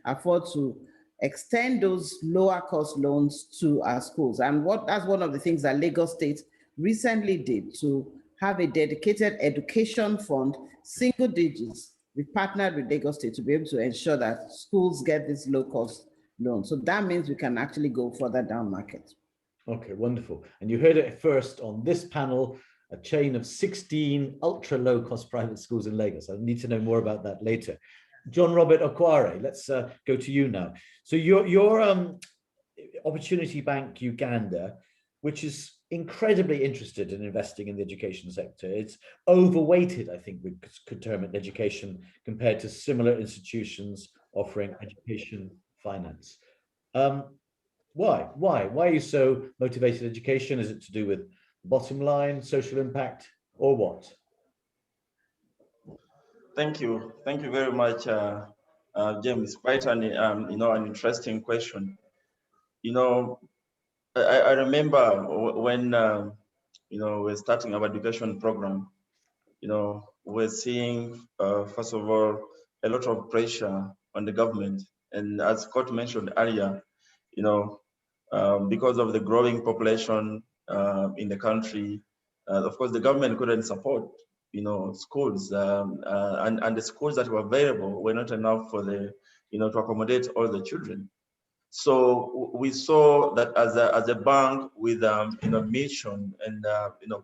afford to extend those lower cost loans to our schools. And that's one of the things that Lagos State recently did, to have a dedicated education fund, single digits. We partnered with Lagos State to be able to ensure that schools get these low cost loan. So that means we can actually go further down market. Okay, wonderful. And you heard it first on this panel, a chain of 16 ultra low cost private schools in Lagos. I need to know more about that later. John Robert Okware, let's go to you now. So your Opportunity Bank Uganda, which is incredibly interested in investing in the education sector. It's overweighted, I think we could term it, in education compared to similar institutions offering education finance. Why are you so motivated in education? Is it to do with bottom line, social impact, or what? Thank you very much, James. Quite an an interesting question. I remember when we're starting our education program. We're seeing first of all a lot of pressure on the government, and as Scott mentioned earlier, because of the growing population in the country, of course the government couldn't support schools, and the schools that were available were not enough for the to accommodate all the children. So we saw that as a bank with mission and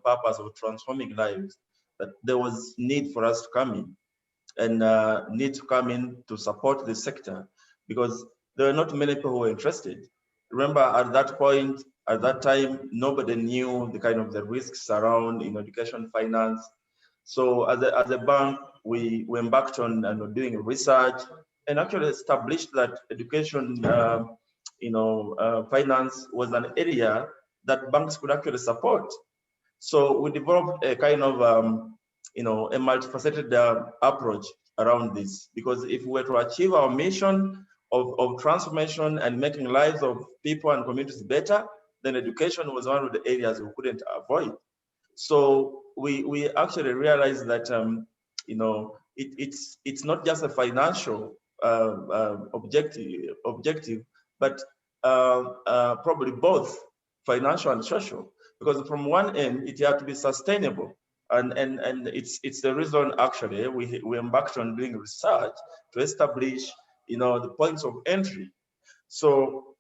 purpose of transforming lives, that there was need for us to come in and need to come in to support the sector, because there are not many people who were interested. Remember, at that point, at that time, nobody knew the kind of the risks around education finance. So as a bank, we embarked on doing research and actually established that education finance was an area that banks could actually support. So we developed a kind of a multifaceted approach around this, because if we were to achieve our mission of transformation and making lives of people and communities better, then education was one of the areas we couldn't avoid. So we actually realized that it's not just a financial objective, but probably both financial and social, because from one end it had to be sustainable, and it's the reason actually we embarked on doing research to establish the points of entry. So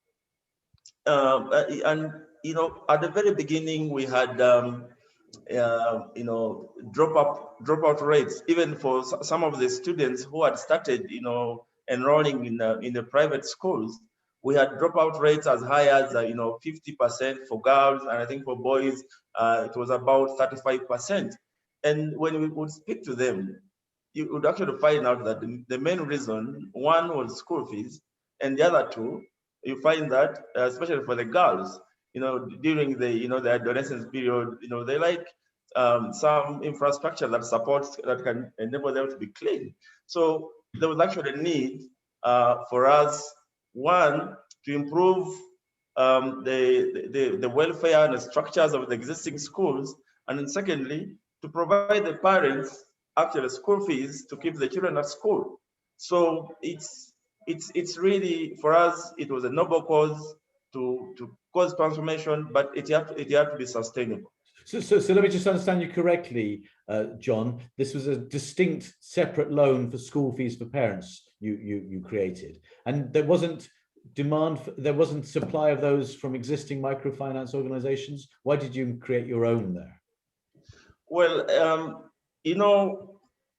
and at the very beginning we had dropout rates, even for some of the students who had started enrolling in the private schools. We had dropout rates as high as 50% for girls, and I think for boys it was about 35%. And when we would speak to them, you would actually find out that the main reason, one was school fees, and the other two, you find that especially for the girls, during the adolescence period, they like some infrastructure that supports, that can enable them to be clean. So there was actually a need for us, one, to improve the welfare and the structures of the existing schools, and then secondly, to provide the parents actually school fees to keep the children at school. So it's really, for us, it was a noble cause to cause transformation, but it had to be sustainable. So let me just understand you correctly, John. This was a distinct, separate loan for school fees for parents you created, and there wasn't demand, there wasn't supply of those from existing microfinance organizations. Why did you create your own there? Well,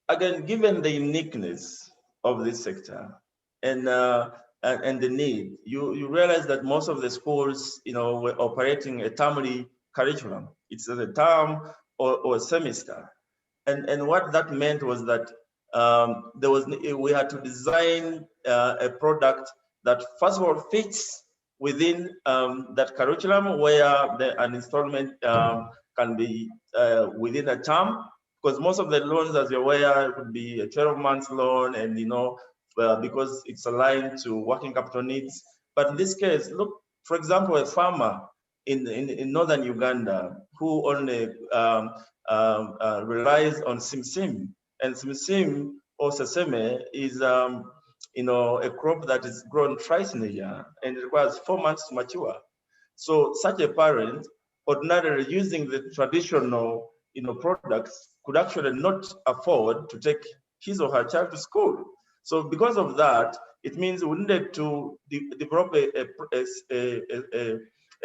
again, given the uniqueness of this sector and the need, you realize that most of the schools, were operating a termly curriculum. It's a term or a semester, and what that meant was that we had to design a product that first of all fits within that curriculum, where an installment can be within a term, because most of the loans, as you're aware, could be a 12-month loan, and because it's aligned to working capital needs. But in this case, look, for example, a farmer in northern Uganda who only relies on simsim, and simsim or sesame is a crop that is grown twice in a year and it requires 4 months to mature. So such a parent, ordinarily using the traditional products, could actually not afford to take his or her child to school. So because of that, It means we needed to develop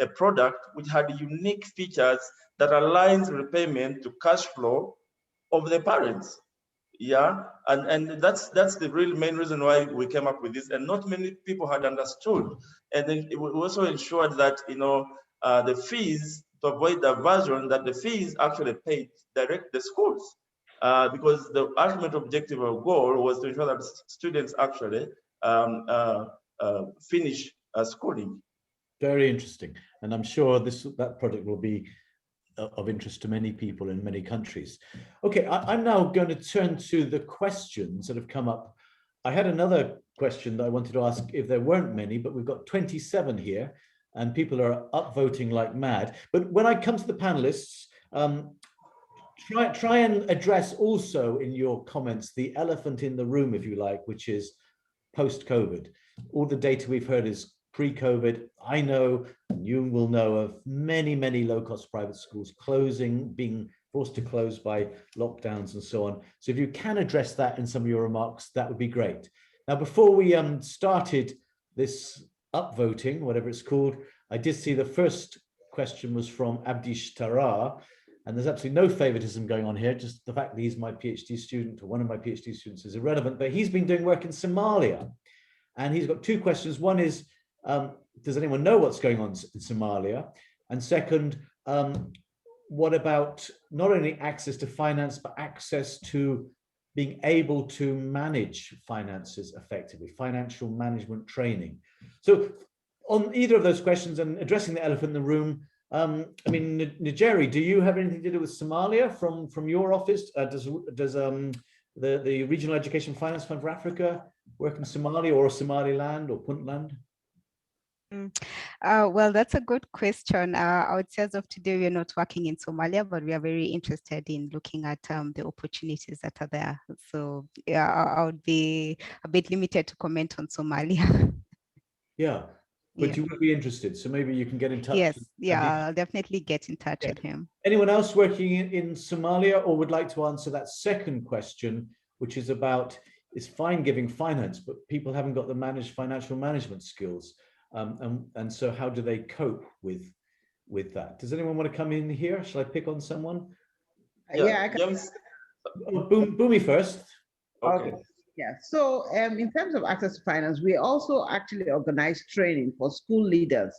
a product which had unique features that aligns repayment to cash flow of the parents. Yeah, and that's the real main reason why we came up with this, and not many people had understood. And then we also ensured that, you know, the fees, to avoid the aversion, that the fees actually paid direct the schools, because the ultimate objective or goal was to ensure that students actually finish schooling. Very interesting, and I'm sure that project will be of interest to many people in many countries. Okay, I'm now going to turn to the questions that have come up. I had another question that I wanted to ask if there weren't many, but we've got 27 here and people are upvoting like mad. But when I come to the panelists, try and address also in your comments the elephant in the room, if you like, which is post-COVID. All the data we've heard is pre-COVID. I know, and you will know, of many, many low-cost private schools closing, being forced to close by lockdowns and so on. So if you can address that in some of your remarks, that would be great. Now, before we started this upvoting, whatever it's called, I did see the first question was from Abdish Tarar, and there's absolutely no favoritism going on here. Just the fact that he's my PhD student, or one of my PhD students, is irrelevant, but he's been doing work in Somalia. And he's got two questions. One is, does anyone know what's going on in Somalia? And second, what about not only access to finance, but access to being able to manage finances effectively, financial management training? So on either of those questions and addressing the elephant in the room, I mean, Nigeri, do you have anything to do with Somalia from your office? Does the Regional Education Finance Fund for Africa work in Somalia or Somaliland or Puntland? Well, that's a good question. I would say as of today, we are not working in Somalia, but we are very interested in looking at the opportunities that are there. So yeah, I would be a bit limited to comment on Somalia. Yeah, but Yeah. you would be interested. So maybe you can get in touch. Yes, yeah, I'll definitely get in touch with him. Anyone else working in Somalia or would like to answer that second question, which is about, it's fine giving finance, but people haven't got the financial management skills. And so how do they cope with that? Does anyone want to come in here? Shall I pick on someone? Yeah, I can. James. Boomi first. Okay. Yeah, so in terms of access to finance, we also actually organize training for school leaders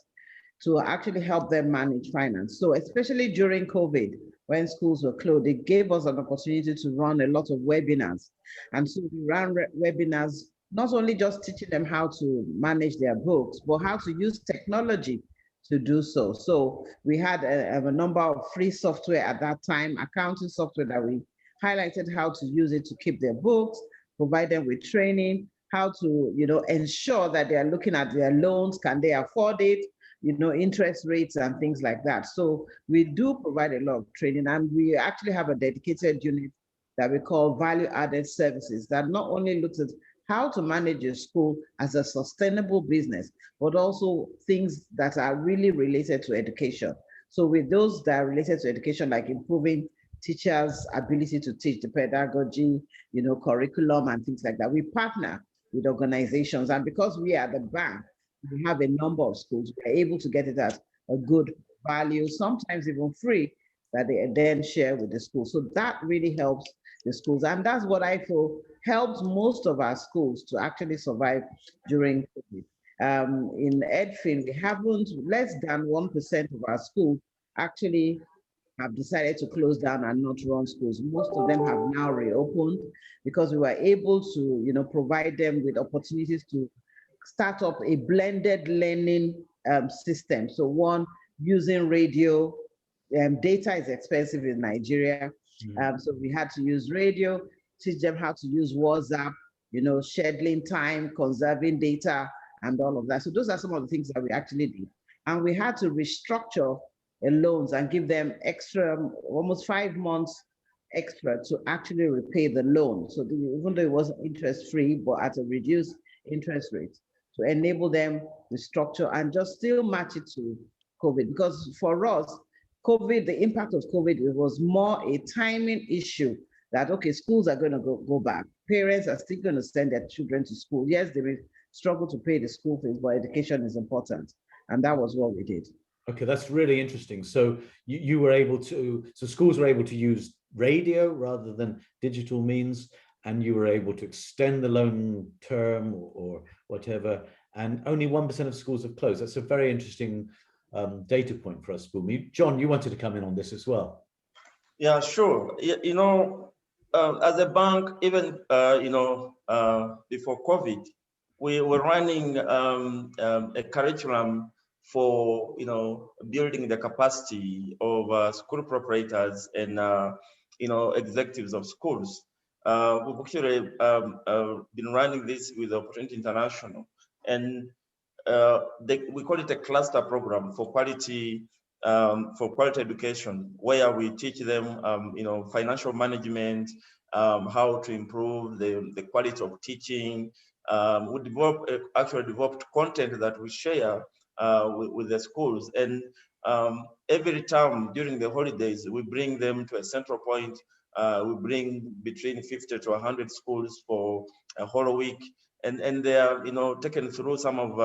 to actually help them manage finance. So especially during COVID, when schools were closed, it gave us an opportunity to run a lot of webinars. And so we ran webinars, not only just teaching them how to manage their books, but how to use technology to do so. So we had a number of free software at that time, accounting software that we highlighted how to use it to keep their books, provide them with training, how to, ensure that they are looking at their loans, can they afford it, interest rates and things like that. So we do provide a lot of training, and we actually have a dedicated unit that we call value-added services that not only looks at how to manage a school as a sustainable business, but also things that are really related to education. So with those that are related to education, like improving teachers' ability to teach, the pedagogy, curriculum and things like that, we partner with organizations. And because we are the bank, we have a number of schools, we're able to get it at a good value, sometimes even free, that they then share with the school. So that really helps the schools. And that's what I feel helps most of our schools to actually survive during COVID. In EduFin, we haven't, less than 1% of our schools actually have decided to close down and not run schools. Most of them have now reopened because we were able to, provide them with opportunities to start up a blended learning system. So one, using radio, data is expensive in Nigeria. So we had to use radio, teach them how to use WhatsApp, scheduling time, conserving data, and all of that. So those are some of the things that we actually did. And we had to restructure loans and give them extra, almost 5 months extra to actually repay the loan. So even though it wasn't interest-free, but at a reduced interest rate, to enable them to structure and just still match it to COVID. Because for us, COVID, the impact of COVID, it was more a timing issue that, okay, schools are going to go back. Parents are still going to send their children to school. Yes, there is struggle to pay the school fees, but education is important. And that was what we did. Okay, that's really interesting. So you were able to, so schools were able to use radio rather than digital means, and you were able to extend the loan term or whatever, and only 1% of schools have closed. That's a very interesting data point for us, Boomi. John, you wanted to come in on this as well. Yeah, sure. You know, as a bank, even, before COVID, we were running a curriculum for, building the capacity of school proprietors and, executives of schools. We've actually been running this with Opportunity International, and we call it a cluster program for quality education, where we teach them, financial management, how to improve the quality of teaching. We actually developed content that we share with the schools, and every term during the holidays, we bring them to a central point. We bring between 50 to 100 schools for a whole week, and they are, taken through some of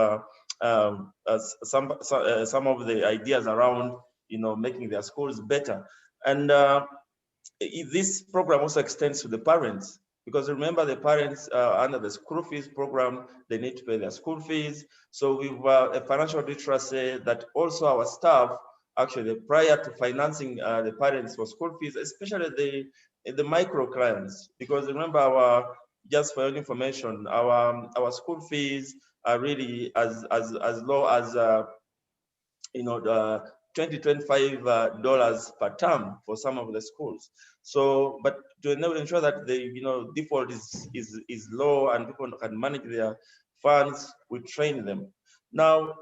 the ideas around, making their schools better. And this program also extends to the parents, because remember, the parents under the school fees program, they need to pay their school fees. So we've a financial literacy that also our staff, actually, prior to financing the parents for school fees, especially the micro clients, because remember, just for your information, our school fees are really as low as $25 per term for some of the schools. So, but to ensure that the default is low and people can manage their funds, we train them. Now,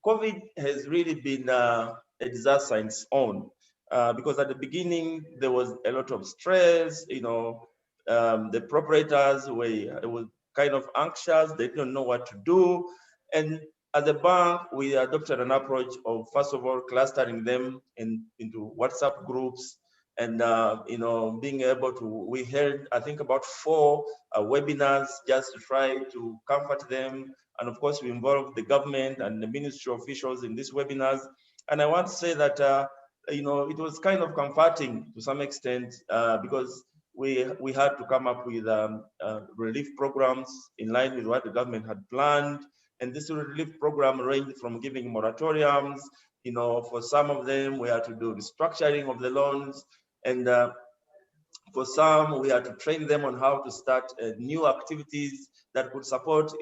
COVID has really been a disaster in its own, because at the beginning there was a lot of stress. The proprietors were kind of anxious; they didn't know what to do, and as a bank, we adopted an approach of, first of all, clustering them into WhatsApp groups, and being able to. We held, I think, about 4 webinars just to try to comfort them, and of course, we involved the government and the ministry officials in these webinars. And I want to say that it was kind of comforting to some extent, because we had to come up with relief programs in line with what the government had planned. And this relief program ranged from giving moratoriums, for some of them we had to do restructuring of the loans, and for some we had to train them on how to start new activities that could support,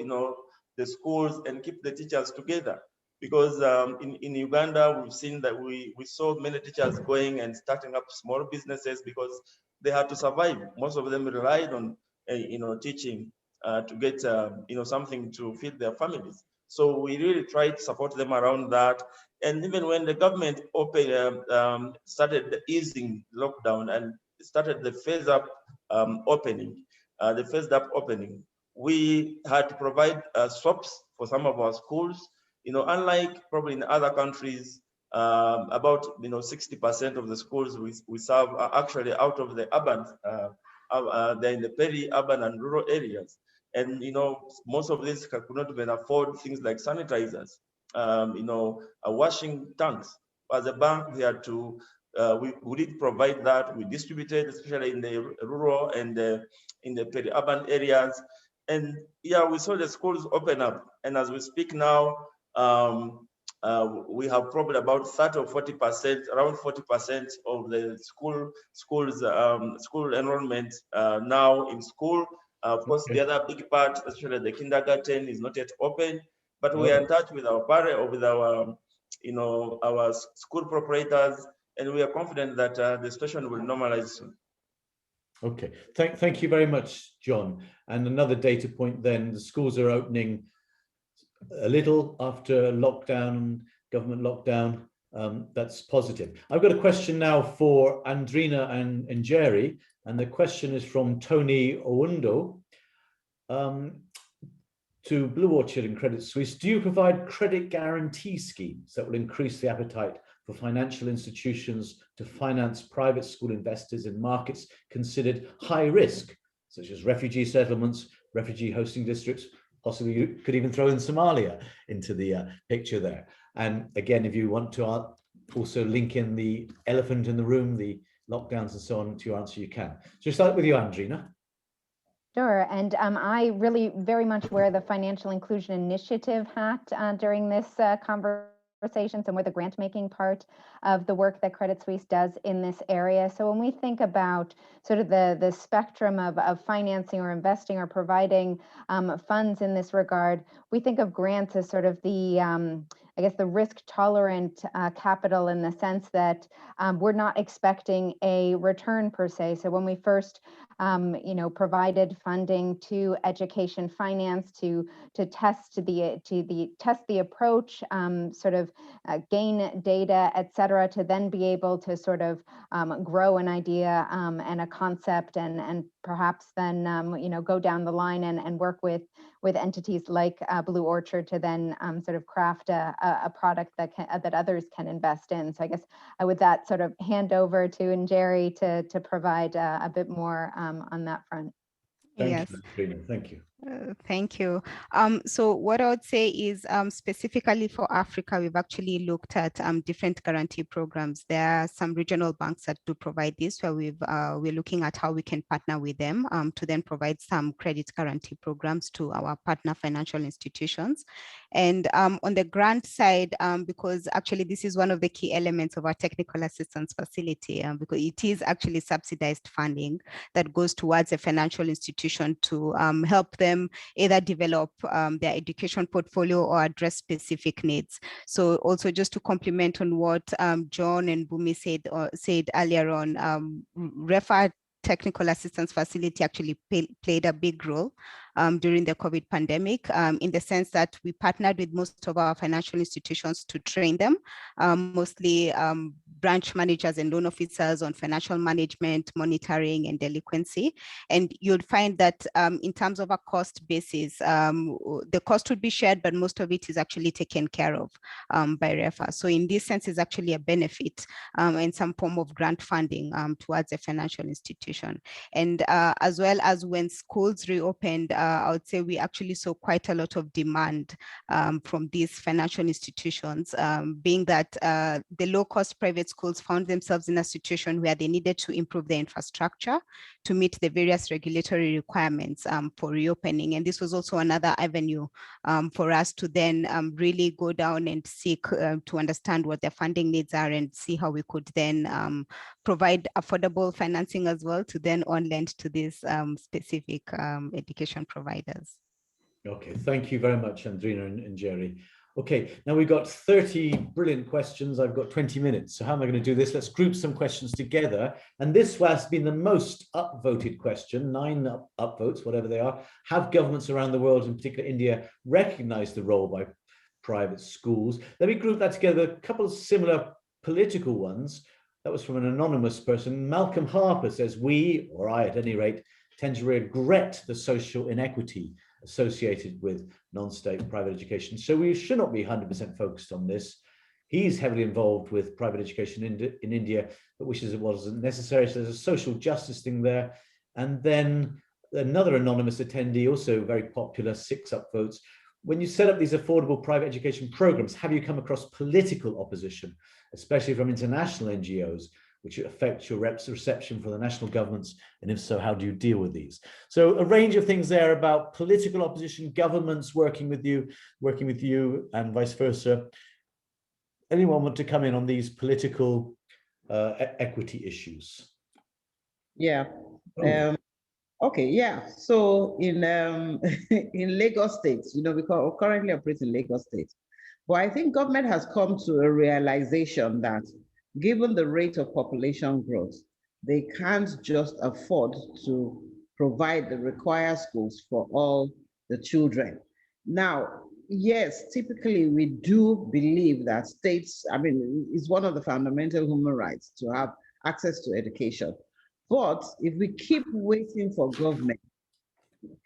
the schools and keep the teachers together. Because in Uganda, we've seen that we saw many teachers going and starting up small businesses because they had to survive. Most of them relied on, teaching to get, something to feed their families. So we really tried to support them around that. And even when the government started easing lockdown and started the phase up opening, we had to provide swaps for some of our schools. Unlike probably in other countries, about 60% of the schools we serve are actually out of the urban, they're in the peri-urban and rural areas. And most of these could not even afford things like sanitizers, washing tanks. As a bank, we had to, we did provide that. We distributed, especially in the rural and in the peri-urban areas. And yeah, we saw the schools open up. And as we speak now, we have probably about 30 or 40%, around 40% of the school enrollment now in school. Of course, the other big part, especially the kindergarten, is not yet open. But we are in touch with our parent or with our, our school proprietors, and we are confident that the situation will normalize soon. Okay, thank you very much, John. And another data point then, the schools are opening a little after lockdown, government lockdown. That's positive. I've got a question now for Andrina and Jerry, and the question is from Tony Owundo to Blue Orchard and Credit Suisse. Do you provide credit guarantee schemes that will increase the appetite for financial institutions to finance private school investors in markets considered high risk, such as refugee settlements, refugee hosting districts, possibly you could even throw in Somalia into the picture there. And again, if you want to also link in the elephant in the room, the lockdowns and so on to your answer, you can. So start with you, Andrina. Sure, and I really very much wear the Financial Inclusion Initiative hat during this conversation, so more the grant-making part of the work that Credit Suisse does in this area. So when we think about sort of the spectrum of financing or investing or providing funds in this regard, we think of grants as sort of the I guess the risk tolerant capital, in the sense that we're not expecting a return per se. So when we first provided funding to education finance to test the approach, sort of gain data, et cetera, to then be able to sort of grow an idea and a concept, and perhaps then go down the line and work with entities like Blue Orchard to then sort of craft a product that others can invest in. So I guess I would that sort of hand over to Njeri to provide a bit more on that front. Thank you, Andrina. Thank you. Thank you. So what I would say is specifically for Africa, we've actually looked at different guarantee programs. There are some regional banks that do provide this, where we're looking at how we can partner with them to then provide some credit guarantee programs to our partner financial institutions. And on the grant side, because actually this is one of the key elements of our technical assistance facility, because it is actually subsidized funding that goes towards a financial institution to help them either develop their education portfolio or address specific needs. So also just to complement on what John and Boomi said earlier on, REFA technical assistance facility actually played a big role during the COVID pandemic, in the sense that we partnered with most of our financial institutions to train them, mostly branch managers and loan officers on financial management, monitoring, and delinquency. And you'd find that in terms of a cost basis, the cost would be shared, but most of it is actually taken care of by REFA. So in this sense, it's actually a benefit in some form of grant funding towards a financial institution. And as well as when schools reopened, I would say we actually saw quite a lot of demand from these financial institutions, being that the low-cost private schools found themselves in a situation where they needed to improve their infrastructure to meet the various regulatory requirements for reopening. And this was also another avenue for us to then really go down and seek to understand what their funding needs are and see how we could then provide affordable financing as well to then on lend to these specific education providers. Okay, thank you very much, Andrina and Jerry. Okay, now we've got 30 brilliant questions. I've got 20 minutes. So how am I going to do this? Let's group some questions together. And this has been the most upvoted question, 9 upvotes, whatever they are. Have governments around the world, in particular India, recognized the role by private schools? Let me group that together. A couple of similar political ones. That was from an anonymous person. Malcolm Harper says, we, or I at any rate, tend to regret the social inequity associated with non-state private education. So we should not be 100% focused on this. He's heavily involved with private education in India, but wishes it wasn't necessary. So there's a social justice thing there. And then another anonymous attendee, also very popular, 6 upvotes. When you set up these affordable private education programs, have you come across political opposition, especially from international NGOs, which affect your reception for the national governments? And if so, how do you deal with these? So a range of things there about political opposition, governments working with you, and vice versa. Anyone want to come in on these political equity issues? Yeah. Okay, yeah. So in in Lagos State, we currently operate in Lagos State. But I think government has come to a realization that given the rate of population growth, they can't just afford to provide the required schools for all the children. Now, yes, typically we do believe that states, it's one of the fundamental human rights to have access to education. But if we keep waiting for government,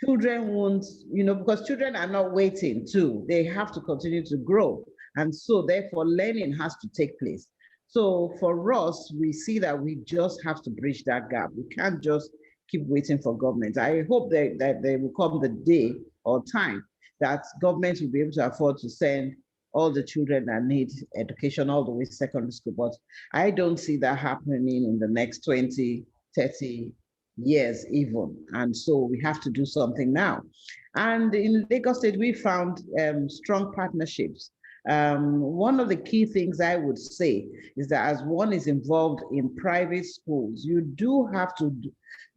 children won't, because children are not waiting too. They have to continue to grow. And so therefore learning has to take place. So for us, we see that we just have to bridge that gap. We can't just keep waiting for government. I hope that there will come the day or time that government will be able to afford to send all the children that need education all the way to secondary school. But I don't see that happening in the next 20, 30 years even. And so we have to do something now. And in Lagos State, we found strong partnerships. One of the key things I would say is that as one is involved in private schools, you do have to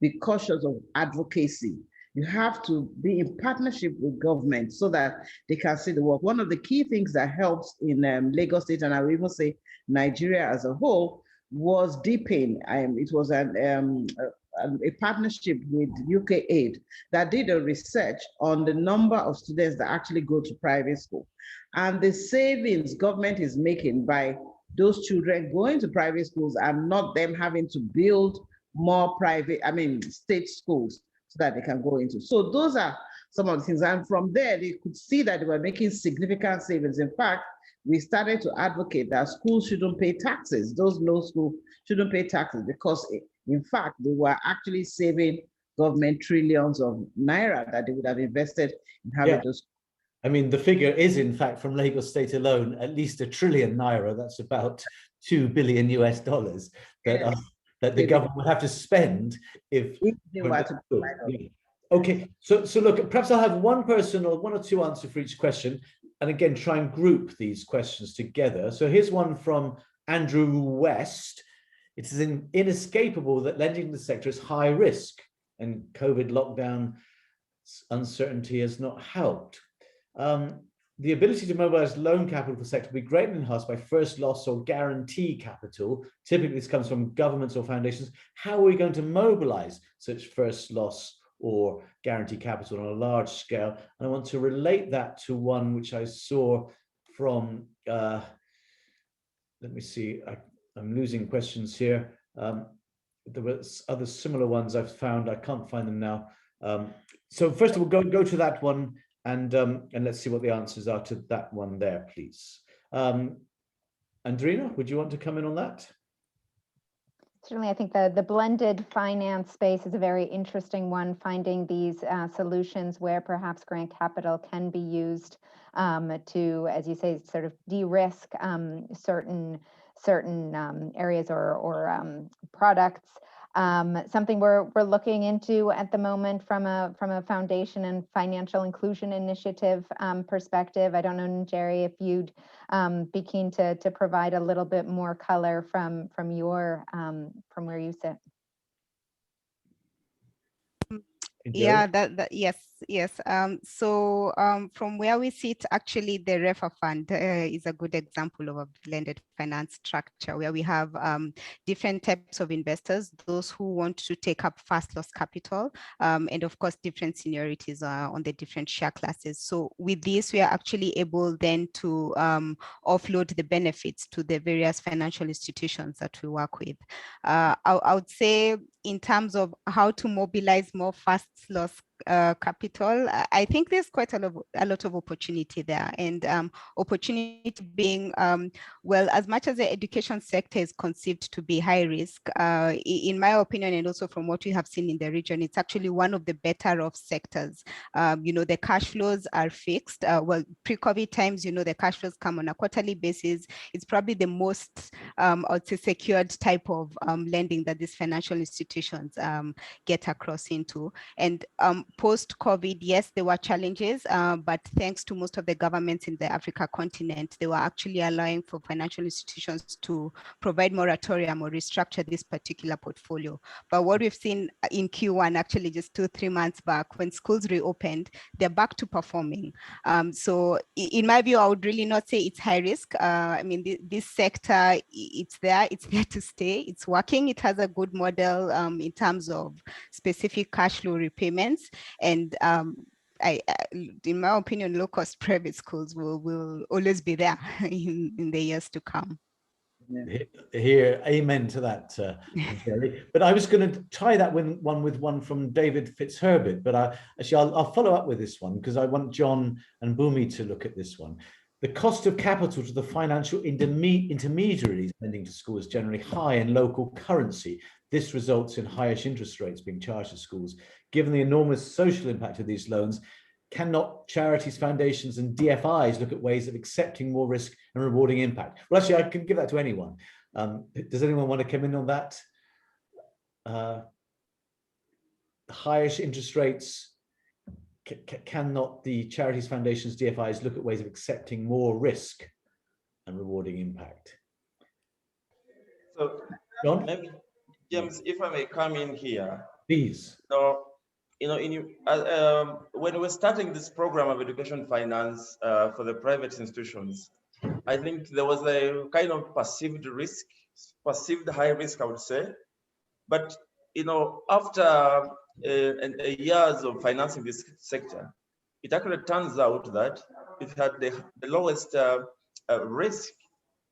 be cautious of advocacy. You have to be in partnership with government so that they can see the work. One of the key things that helps in Lagos State, and I would even say Nigeria as a whole, was deepening. It was a partnership with UK Aid that did a research on the number of students that actually go to private school. And the savings government is making by those children going to private schools and not them having to build more state schools so that they can go into. So those are some of the things. And from there, they could see that they were making significant savings. In fact, we started to advocate that schools shouldn't pay taxes. Those low schools shouldn't pay taxes because, in fact, they were actually saving government trillions of naira that they would have invested in having those. I mean, the figure is, in fact, from Lagos State alone, at least £1 trillion naira. That's about $2 billion that that the government would have to spend if they were to Okay, so look, perhaps I'll have one person or one or two answer for each question, and again try and group these questions together. So here's one from Andrew West. It is inescapable that lending to the sector is high risk, and COVID lockdown uncertainty has not helped. The ability to mobilize loan capital for the sector will be greatly enhanced by first loss or guarantee capital. Typically, this comes from governments or foundations. How are we going to mobilize such first loss or guarantee capital on a large scale? And I want to relate that to one which I saw from, let me see, I'm losing questions here. There were other similar ones I've found. I can't find them now. So first of all, go to that one. And let's see what the answers are to that one there, please. Andrina, would you want to come in on that? Certainly, I think the blended finance space is a very interesting one, finding these solutions where perhaps grant capital can be used to, as you say, sort of de-risk certain areas or products. Something we're looking into at the moment from a foundation and financial inclusion initiative perspective. I don't know, Jerry, if you'd be keen to provide a little bit more color from where you sit. Yeah, yes. So from where we sit, actually, the REFA fund is a good example of a blended finance structure where we have different types of investors, those who want to take up fast loss capital, and of course, different seniorities on the different share classes. So with this, we are actually able then to offload the benefits to the various financial institutions that we work with. I would say in terms of how to mobilize more fast loss capital, I think there's quite a lot of opportunity there, and opportunity being, well, as much as the education sector is conceived to be high risk, in my opinion, and also from what we have seen in the region, it's actually one of the better off sectors. The cash flows are fixed. Well, pre-COVID times, the cash flows come on a quarterly basis. It's probably the most, I would say, secured type of lending that these financial institutions get across into. And post-COVID, yes, there were challenges, but thanks to most of the governments in the Africa continent, they were actually allowing for financial institutions to provide moratorium or restructure this particular portfolio. But what we've seen in Q1, actually just 2-3 months back, when schools reopened, they're back to performing. So in my view, I would really not say it's high risk. I mean, this sector, it's there to stay. It's working. It has a good model in terms of specific cash flow repayments. And in my opinion, low-cost private schools will always be there in the years to come. Here, amen to that, Jerry. But I was going to tie that with one from David Fitzherbert, but actually I'll follow up with this one because I want John and Boomi to look at this one. The cost of capital to the financial intermediaries lending to schools is generally high in local currency. This results in highish interest rates being charged to schools. Given the enormous social impact of these loans, cannot charities, foundations, and DFIs look at ways of accepting more risk and rewarding impact? Well, actually, I can give that to anyone. Does anyone want to come in on that? Higher interest rates, cannot the charities, foundations, DFIs look at ways of accepting more risk and rewarding impact? So, John? maybe, James, if I may come in here. Please. So, when we're starting this program of education finance for the private institutions, I think there was a kind of perceived risk, perceived high risk, I would say. But, after years of financing this sector, it actually turns out that it had the lowest risk.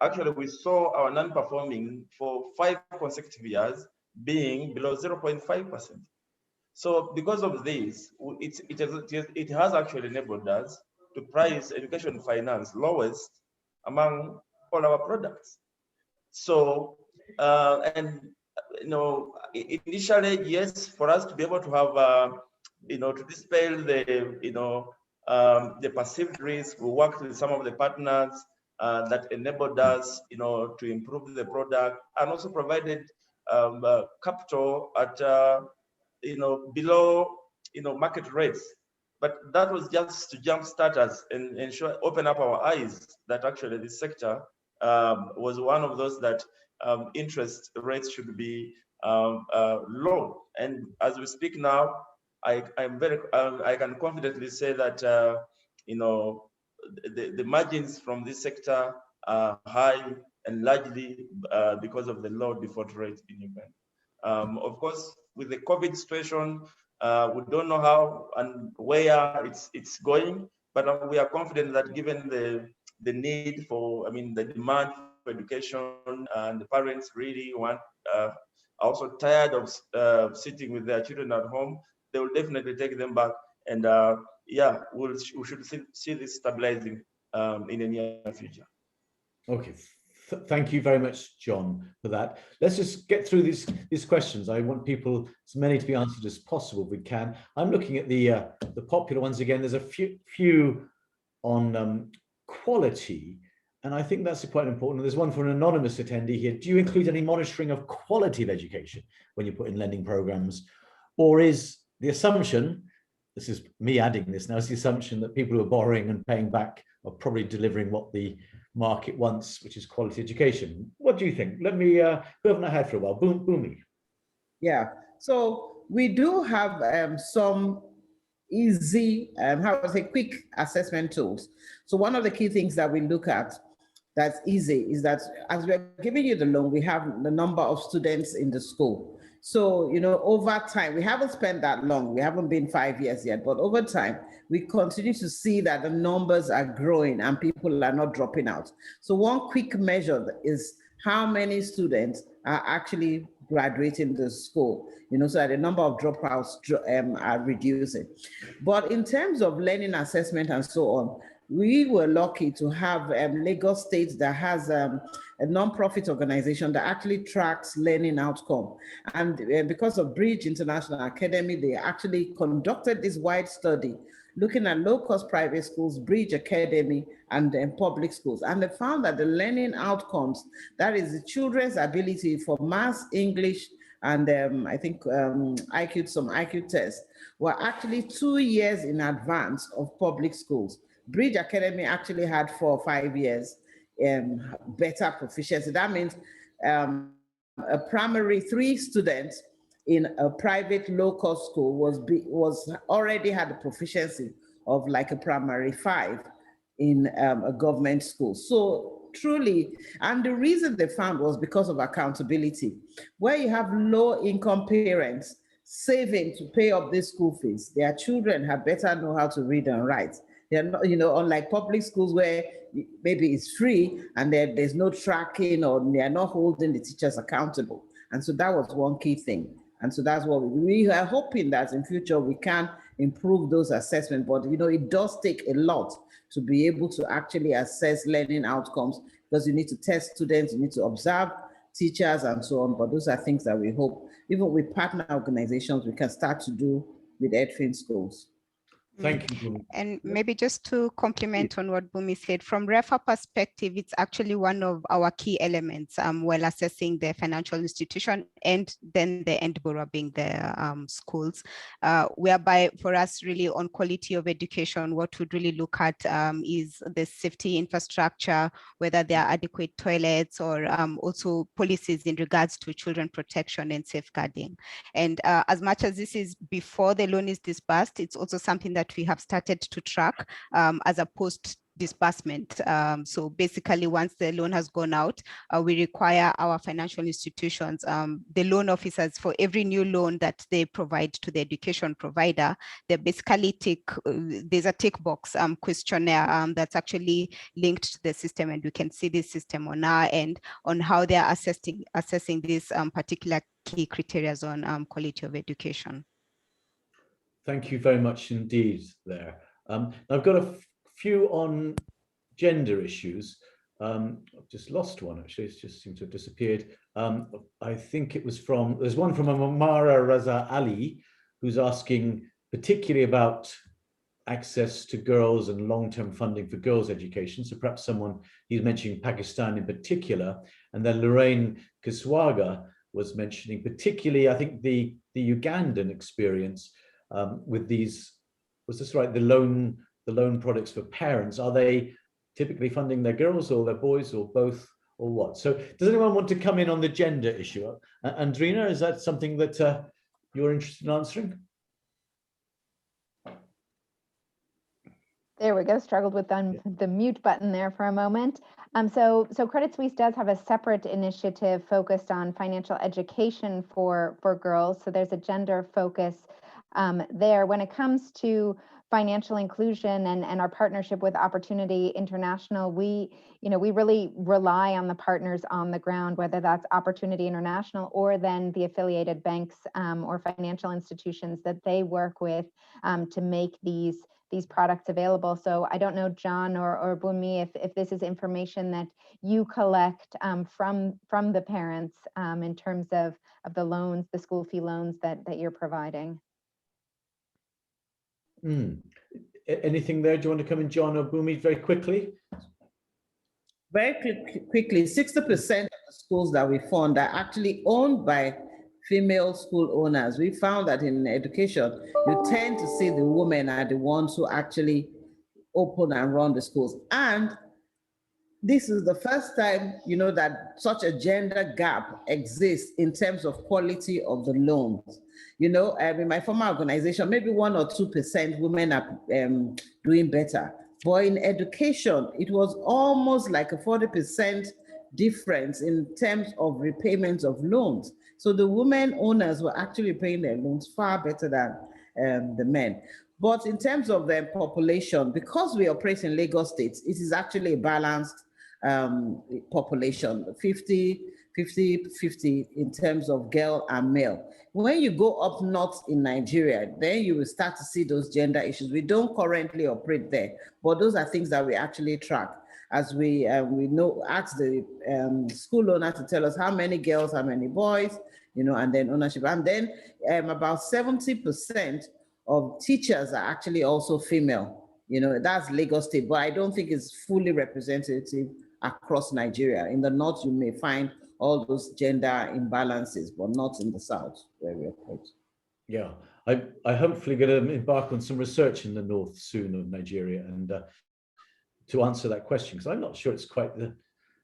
Actually, we saw our non-performing for 5 consecutive years being below 0.5%. So because of this, it has actually enabled us to price education finance lowest among all our products. So, initially, yes, for us to be able to have, to dispel the perceived risk, we worked with some of the partners that enabled us, to improve the product, and also provided capital at, below, market rates. But that was just to jumpstart us and ensure, open up our eyes that actually this sector was one of those that interest rates should be low. And as we speak now, I can confidently say that the margins from this sector are high, and largely because of the low default rate in Uganda. Of course, with the COVID situation, we don't know how and where it's going, but we are confident that given the need for, the demand for education, and the parents really want, are also tired of sitting with their children at home, they will definitely take them back. And yeah, we should see this stabilizing in the near future. Okay. Thank you very much, John, for that. Let's just get through these questions. I want people, as many to be answered as possible if we can. I'm looking at the popular ones again. There's a few on quality, and I think that's quite important. There's one for an anonymous attendee here. Do you include any monitoring of quality of education when you put in lending programs? Or is the assumption, this is me adding this now, is the assumption that people who are borrowing and paying back are probably delivering what the market wants, which is quality education? What do you think? Let me, who haven't I had for a while? Boomi. Yeah, so we do have some easy, quick assessment tools. So one of the key things that we look at that's easy is that as we're giving you the loan, we have the number of students in the school. So, over time, we haven't spent that long. We haven't been 5 years yet, but over time, we continue to see that the numbers are growing and people are not dropping out. So one quick measure is how many students are actually graduating the school, so that the number of dropouts are reducing. But in terms of learning assessment and so on, we were lucky to have Lagos State that has a non-profit organization that actually tracks learning outcome. And because of Bridge International Academy, they actually conducted this wide study looking at low-cost private schools, Bridge Academy, and public schools. And they found that the learning outcomes, that is the children's ability for maths, English, and I think some IQ tests, were actually 2 years in advance of public schools. Bridge Academy actually had 4 or 5 years better proficiency. That means a primary 3 students in a private low-cost school was already had a proficiency of like a primary 5 in a government school. So truly, and the reason they found was because of accountability. Where you have low-income parents saving to pay up their school fees, their children have better know how to read and write. They're not, unlike public schools where maybe it's free and there's no tracking, or they're not holding the teachers accountable. And so that was one key thing. And so that's what we are hoping that in future we can improve those assessments. But it does take a lot to be able to actually assess learning outcomes, because you need to test students, you need to observe teachers and so on. But those are things that we hope, even with partner organizations, we can start to do with EduFinance schools. Thank you, Boomi. And maybe just to complement on what Boomi said, from REFA perspective, it's actually one of our key elements while assessing the financial institution and then the end borrower being the schools, whereby for us really on quality of education, what we'd really look at is the safety infrastructure, whether there are adequate toilets or also policies in regards to children protection and safeguarding. And as much as this is before the loan is disbursed, it's also something that we have started to track as a post disbursement. So basically, once the loan has gone out, we require our financial institutions, the loan officers, for every new loan that they provide to the education provider, they basically take, there's a tick box questionnaire that's actually linked to the system, and we can see this system on our end on how they are assessing these particular key criteria on quality of education. Thank you very much indeed there. I've got a few on gender issues. I've just lost one, actually. It just seemed to have disappeared. I think it was from, there's one from Amara Raza Ali, who's asking particularly about access to girls and long-term funding for girls' education. So perhaps someone, he's mentioning Pakistan in particular, and then Lorraine Kiswaga was mentioning particularly, I think, the Ugandan experience with these, was this right, the loan products for parents. Are they typically funding their girls or their boys or both, or what? So does anyone want to come in on the gender issue? Andrina, is that something that you're interested in answering? There we go, struggled with the mute button there for a moment. So Credit Suisse does have a separate initiative focused on financial education for girls. So there's a gender focus there. When it comes to financial inclusion and our partnership with Opportunity International, we really rely on the partners on the ground, whether that's Opportunity International or then the affiliated banks or financial institutions that they work with to make these products available. So I don't know, John or Boomi, if this is information that you collect from the parents in terms of the loans, the school fee loans that you're providing. Anything there? Do you want to come in, John or Boomi, very quickly? Very quickly, 60% of the schools that we fund are actually owned by female school owners. We found that in education, you tend to see the women are the ones who actually open and run the schools. And this is the first time, that such a gender gap exists in terms of quality of the loans. In my former organization, maybe 1 or 2% women are doing better. But in education, it was almost like a 40% difference in terms of repayments of loans. So the women owners were actually paying their loans far better than the men. But in terms of the population, because we operate in Lagos State, it is actually a balanced population, 50-50 in terms of girl and male. When you go up north in Nigeria, then you will start to see those gender issues. We don't currently operate there, but those are things that we actually track as we ask the school owner to tell us how many girls, how many boys, and then ownership. And then about 70% of teachers are actually also female. That's Lagos State, but I don't think it's fully representative across Nigeria. In the north, you may find all those gender imbalances, but not in the south where we operate. Yeah, I hopefully going to embark on some research in the north soon of Nigeria and to answer that question, because I'm not sure it's quite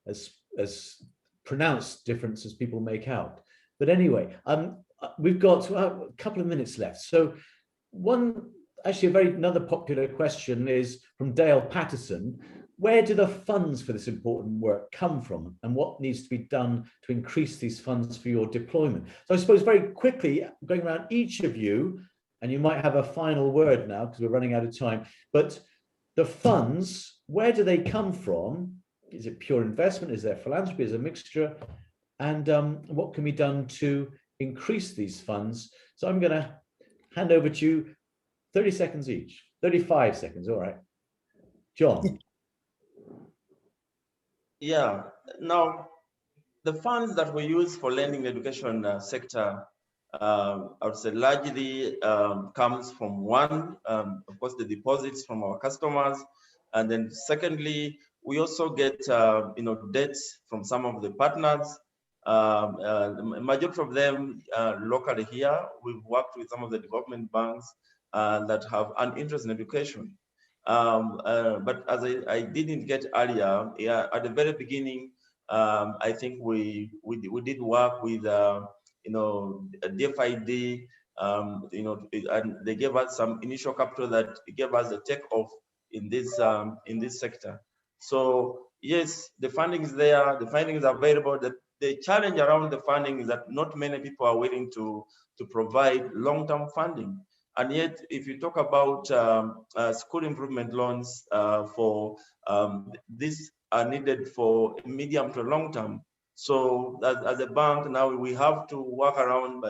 as pronounced difference as people make out. But anyway, we've got a couple of minutes left. So another popular question is from Dale Patterson. Where do the funds for this important work come from, and what needs to be done to increase these funds for your deployment? So I suppose very quickly, going around each of you, and you might have a final word now because we're running out of time, but the funds, where do they come from? Is it pure investment? Is there philanthropy? Is it a mixture? And what can be done to increase these funds? So I'm going to hand over to you, 30 seconds each, 35 seconds, all right. John. Yeah, now the funds that we use for lending the education sector I would say largely comes from one, of course, the deposits from our customers. And then secondly, we also get, debts from some of the partners. The majority of them locally here. We've worked with some of the development banks that have an interest in education. But as I did indicate earlier, at the very beginning, I think we did work with DFID, and they gave us some initial capital that gave us a takeoff in this sector. So yes, the funding is there, the funding is available. The challenge around the funding is that not many people are willing to provide long-term funding. And yet, if you talk about school improvement loans for these are needed for medium to long term. So as a bank now, we have to work around,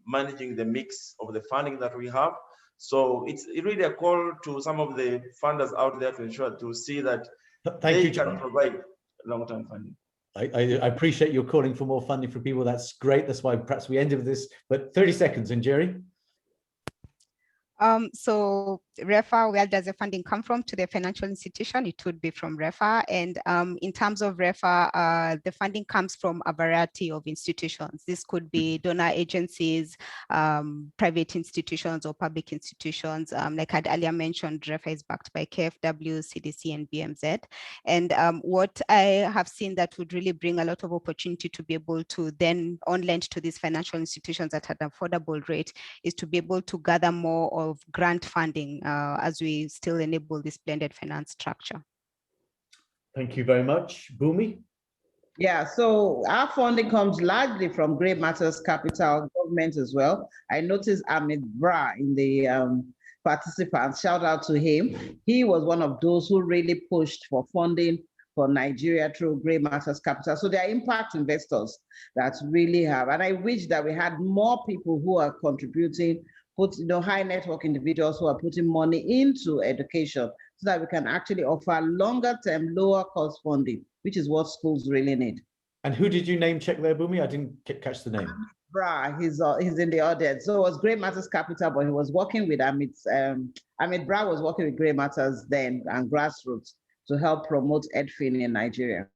managing the mix of the funding that we have. So it's really a call to some of the funders out there to ensure to see that they can provide long-term funding. I appreciate you're calling for more funding for people. That's great. That's why perhaps we ended with this. But 30 seconds, and Jerry. So REFA, where does the funding come from to the financial institution? It would be from REFA. And in terms of REFA, the funding comes from a variety of institutions. This could be donor agencies, private institutions or public institutions. Like I'd earlier mentioned, REFA is backed by KFW, CDC, and BMZ. And what I have seen that would really bring a lot of opportunity to be able to then on-lend to these financial institutions at an affordable rate is to be able to gather more of grant funding as we still enable this blended finance structure. Thank you very much. Boomi? Yeah, so our funding comes largely from Grey Matters Capital government as well. I noticed Amit Bra in the participants, shout out to him. He was one of those who really pushed for funding for Nigeria through Grey Matters Capital. So they are impact investors that really have, and I wish that we had more people who are contributing, high network individuals who are putting money into education so that we can actually offer longer term, lower cost funding, which is what schools really need. And who did you name check there, Boomi? I didn't catch the name. Bra, he's in the audience. So it was Grey Matters Capital, but he was working with Amit Bra was working with Grey Matters then and grassroots to help promote EduFin in Nigeria.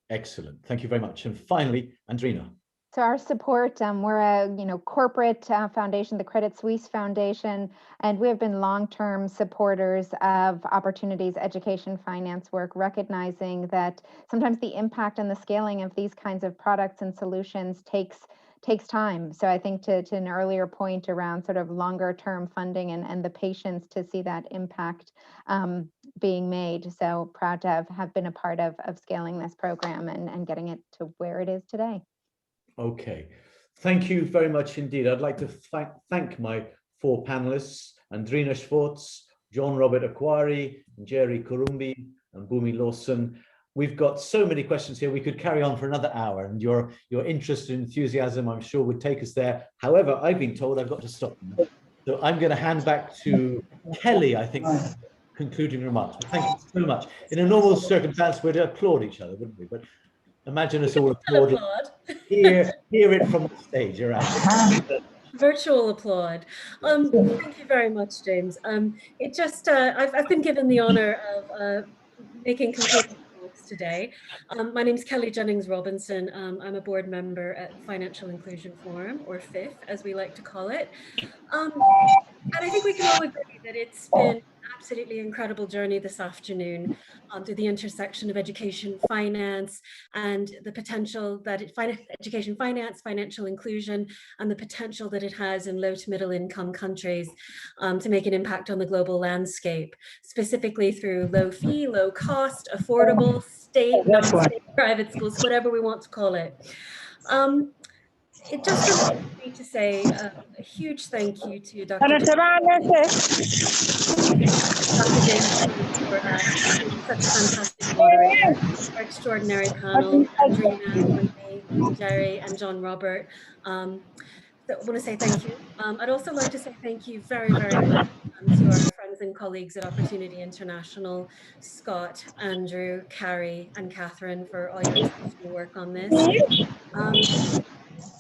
Excellent. Thank you very much. And finally, Andrina. So our support, we're a corporate foundation, the Credit Suisse Foundation, and we have been long-term supporters of Opportunities Education Finance work, recognizing that sometimes the impact and the scaling of these kinds of products and solutions takes time. So I think to an earlier point around sort of longer term funding and the patience to see that impact being made. So proud to have been a part of scaling this program and getting it to where it is today. Okay, thank you very much indeed. I'd like to thank my four panelists, Andrina Schwartz, John Robert Aquari, Jerry Kurumbi, and Boomi Lawson. We've got so many questions here. We could carry on for another hour, and your interest and enthusiasm, I'm sure, would take us there. However, I've been told I've got to stop now. So I'm going to hand back to Kelly, I think, concluding remarks. But thank you so much. In a normal circumstance, we'd applaud each other, wouldn't we? But imagine us all applauding. Hear it from the stage around. Virtual applaud. Thank you very much, James. It just I've been given the honor of making concluding remarks today. My name is Kelly Jennings Robinson. I'm a board member at Financial Inclusion Forum, or FIF, as we like to call it. And I think we can all agree that it's been absolutely incredible journey this afternoon through the intersection of education finance and the potential that education finance, financial inclusion, and the potential that it has in low to middle income countries to make an impact on the global landscape, specifically through low fee, low cost, affordable, state, non-state, private schools, whatever we want to call it. It just reminds me to say a huge thank you to Dr. James for such a fantastic moderator, our extraordinary panel, Andrina, Boomi, Jerry, and John Robert. I want to say thank you. I'd also like to say thank you very, very much to our friends and colleagues at Opportunity International, Scott, Andrew, Carrie, and Catherine for all your exceptional work on this.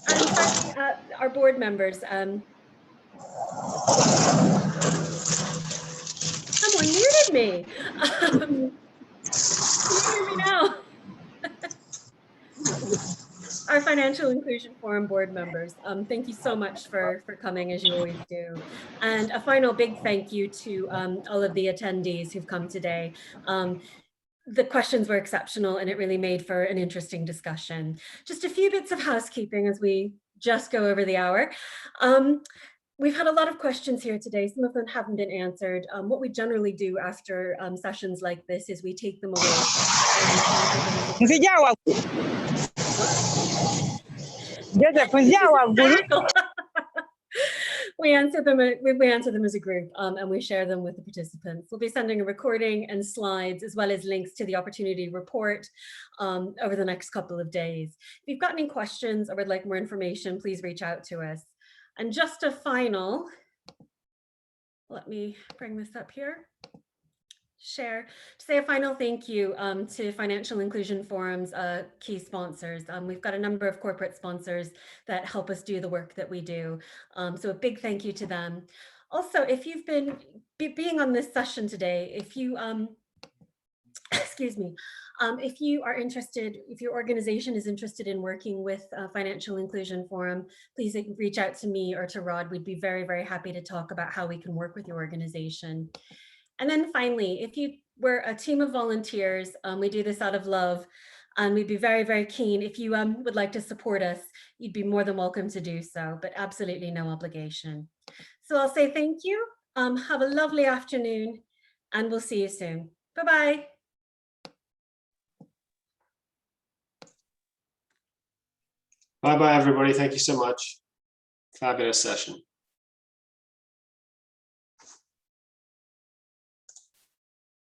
And finally, our board members. Someone muted me. Can you hear me now? Our Financial Inclusion Forum board members, thank you so much for coming, as you always do. And a final big thank you to all of the attendees who've come today. The questions were exceptional and it really made for an interesting discussion. Just a few bits of housekeeping as we just go over the hour. We've had a lot of questions here today. Some of them haven't been answered. What we generally do after sessions like this is we take them away. We answer them as a group and we share them with the participants. We'll be sending a recording and slides as well as links to the opportunity report over the next couple of days. If you've got any questions or would like more information, please reach out to us. And just a final, let me bring this up here. Share to say a final thank you to Financial Inclusion Forum's key sponsors. We've got a number of corporate sponsors that help us do the work that we do. So a big thank you to them. Also, if you've been being on this session today, if you excuse me, if you are interested, if your organization is interested in working with Financial Inclusion Forum, please reach out to me or to Rod. We'd be very, very happy to talk about how we can work with your organization. And then finally, if you were a team of volunteers, we do this out of love, and we'd be very, very keen. If you would like to support us, you'd be more than welcome to do so, but absolutely no obligation. So I'll say thank you. Have a lovely afternoon, and we'll see you soon. Bye-bye. Bye-bye, everybody. Thank you so much. Fabulous session.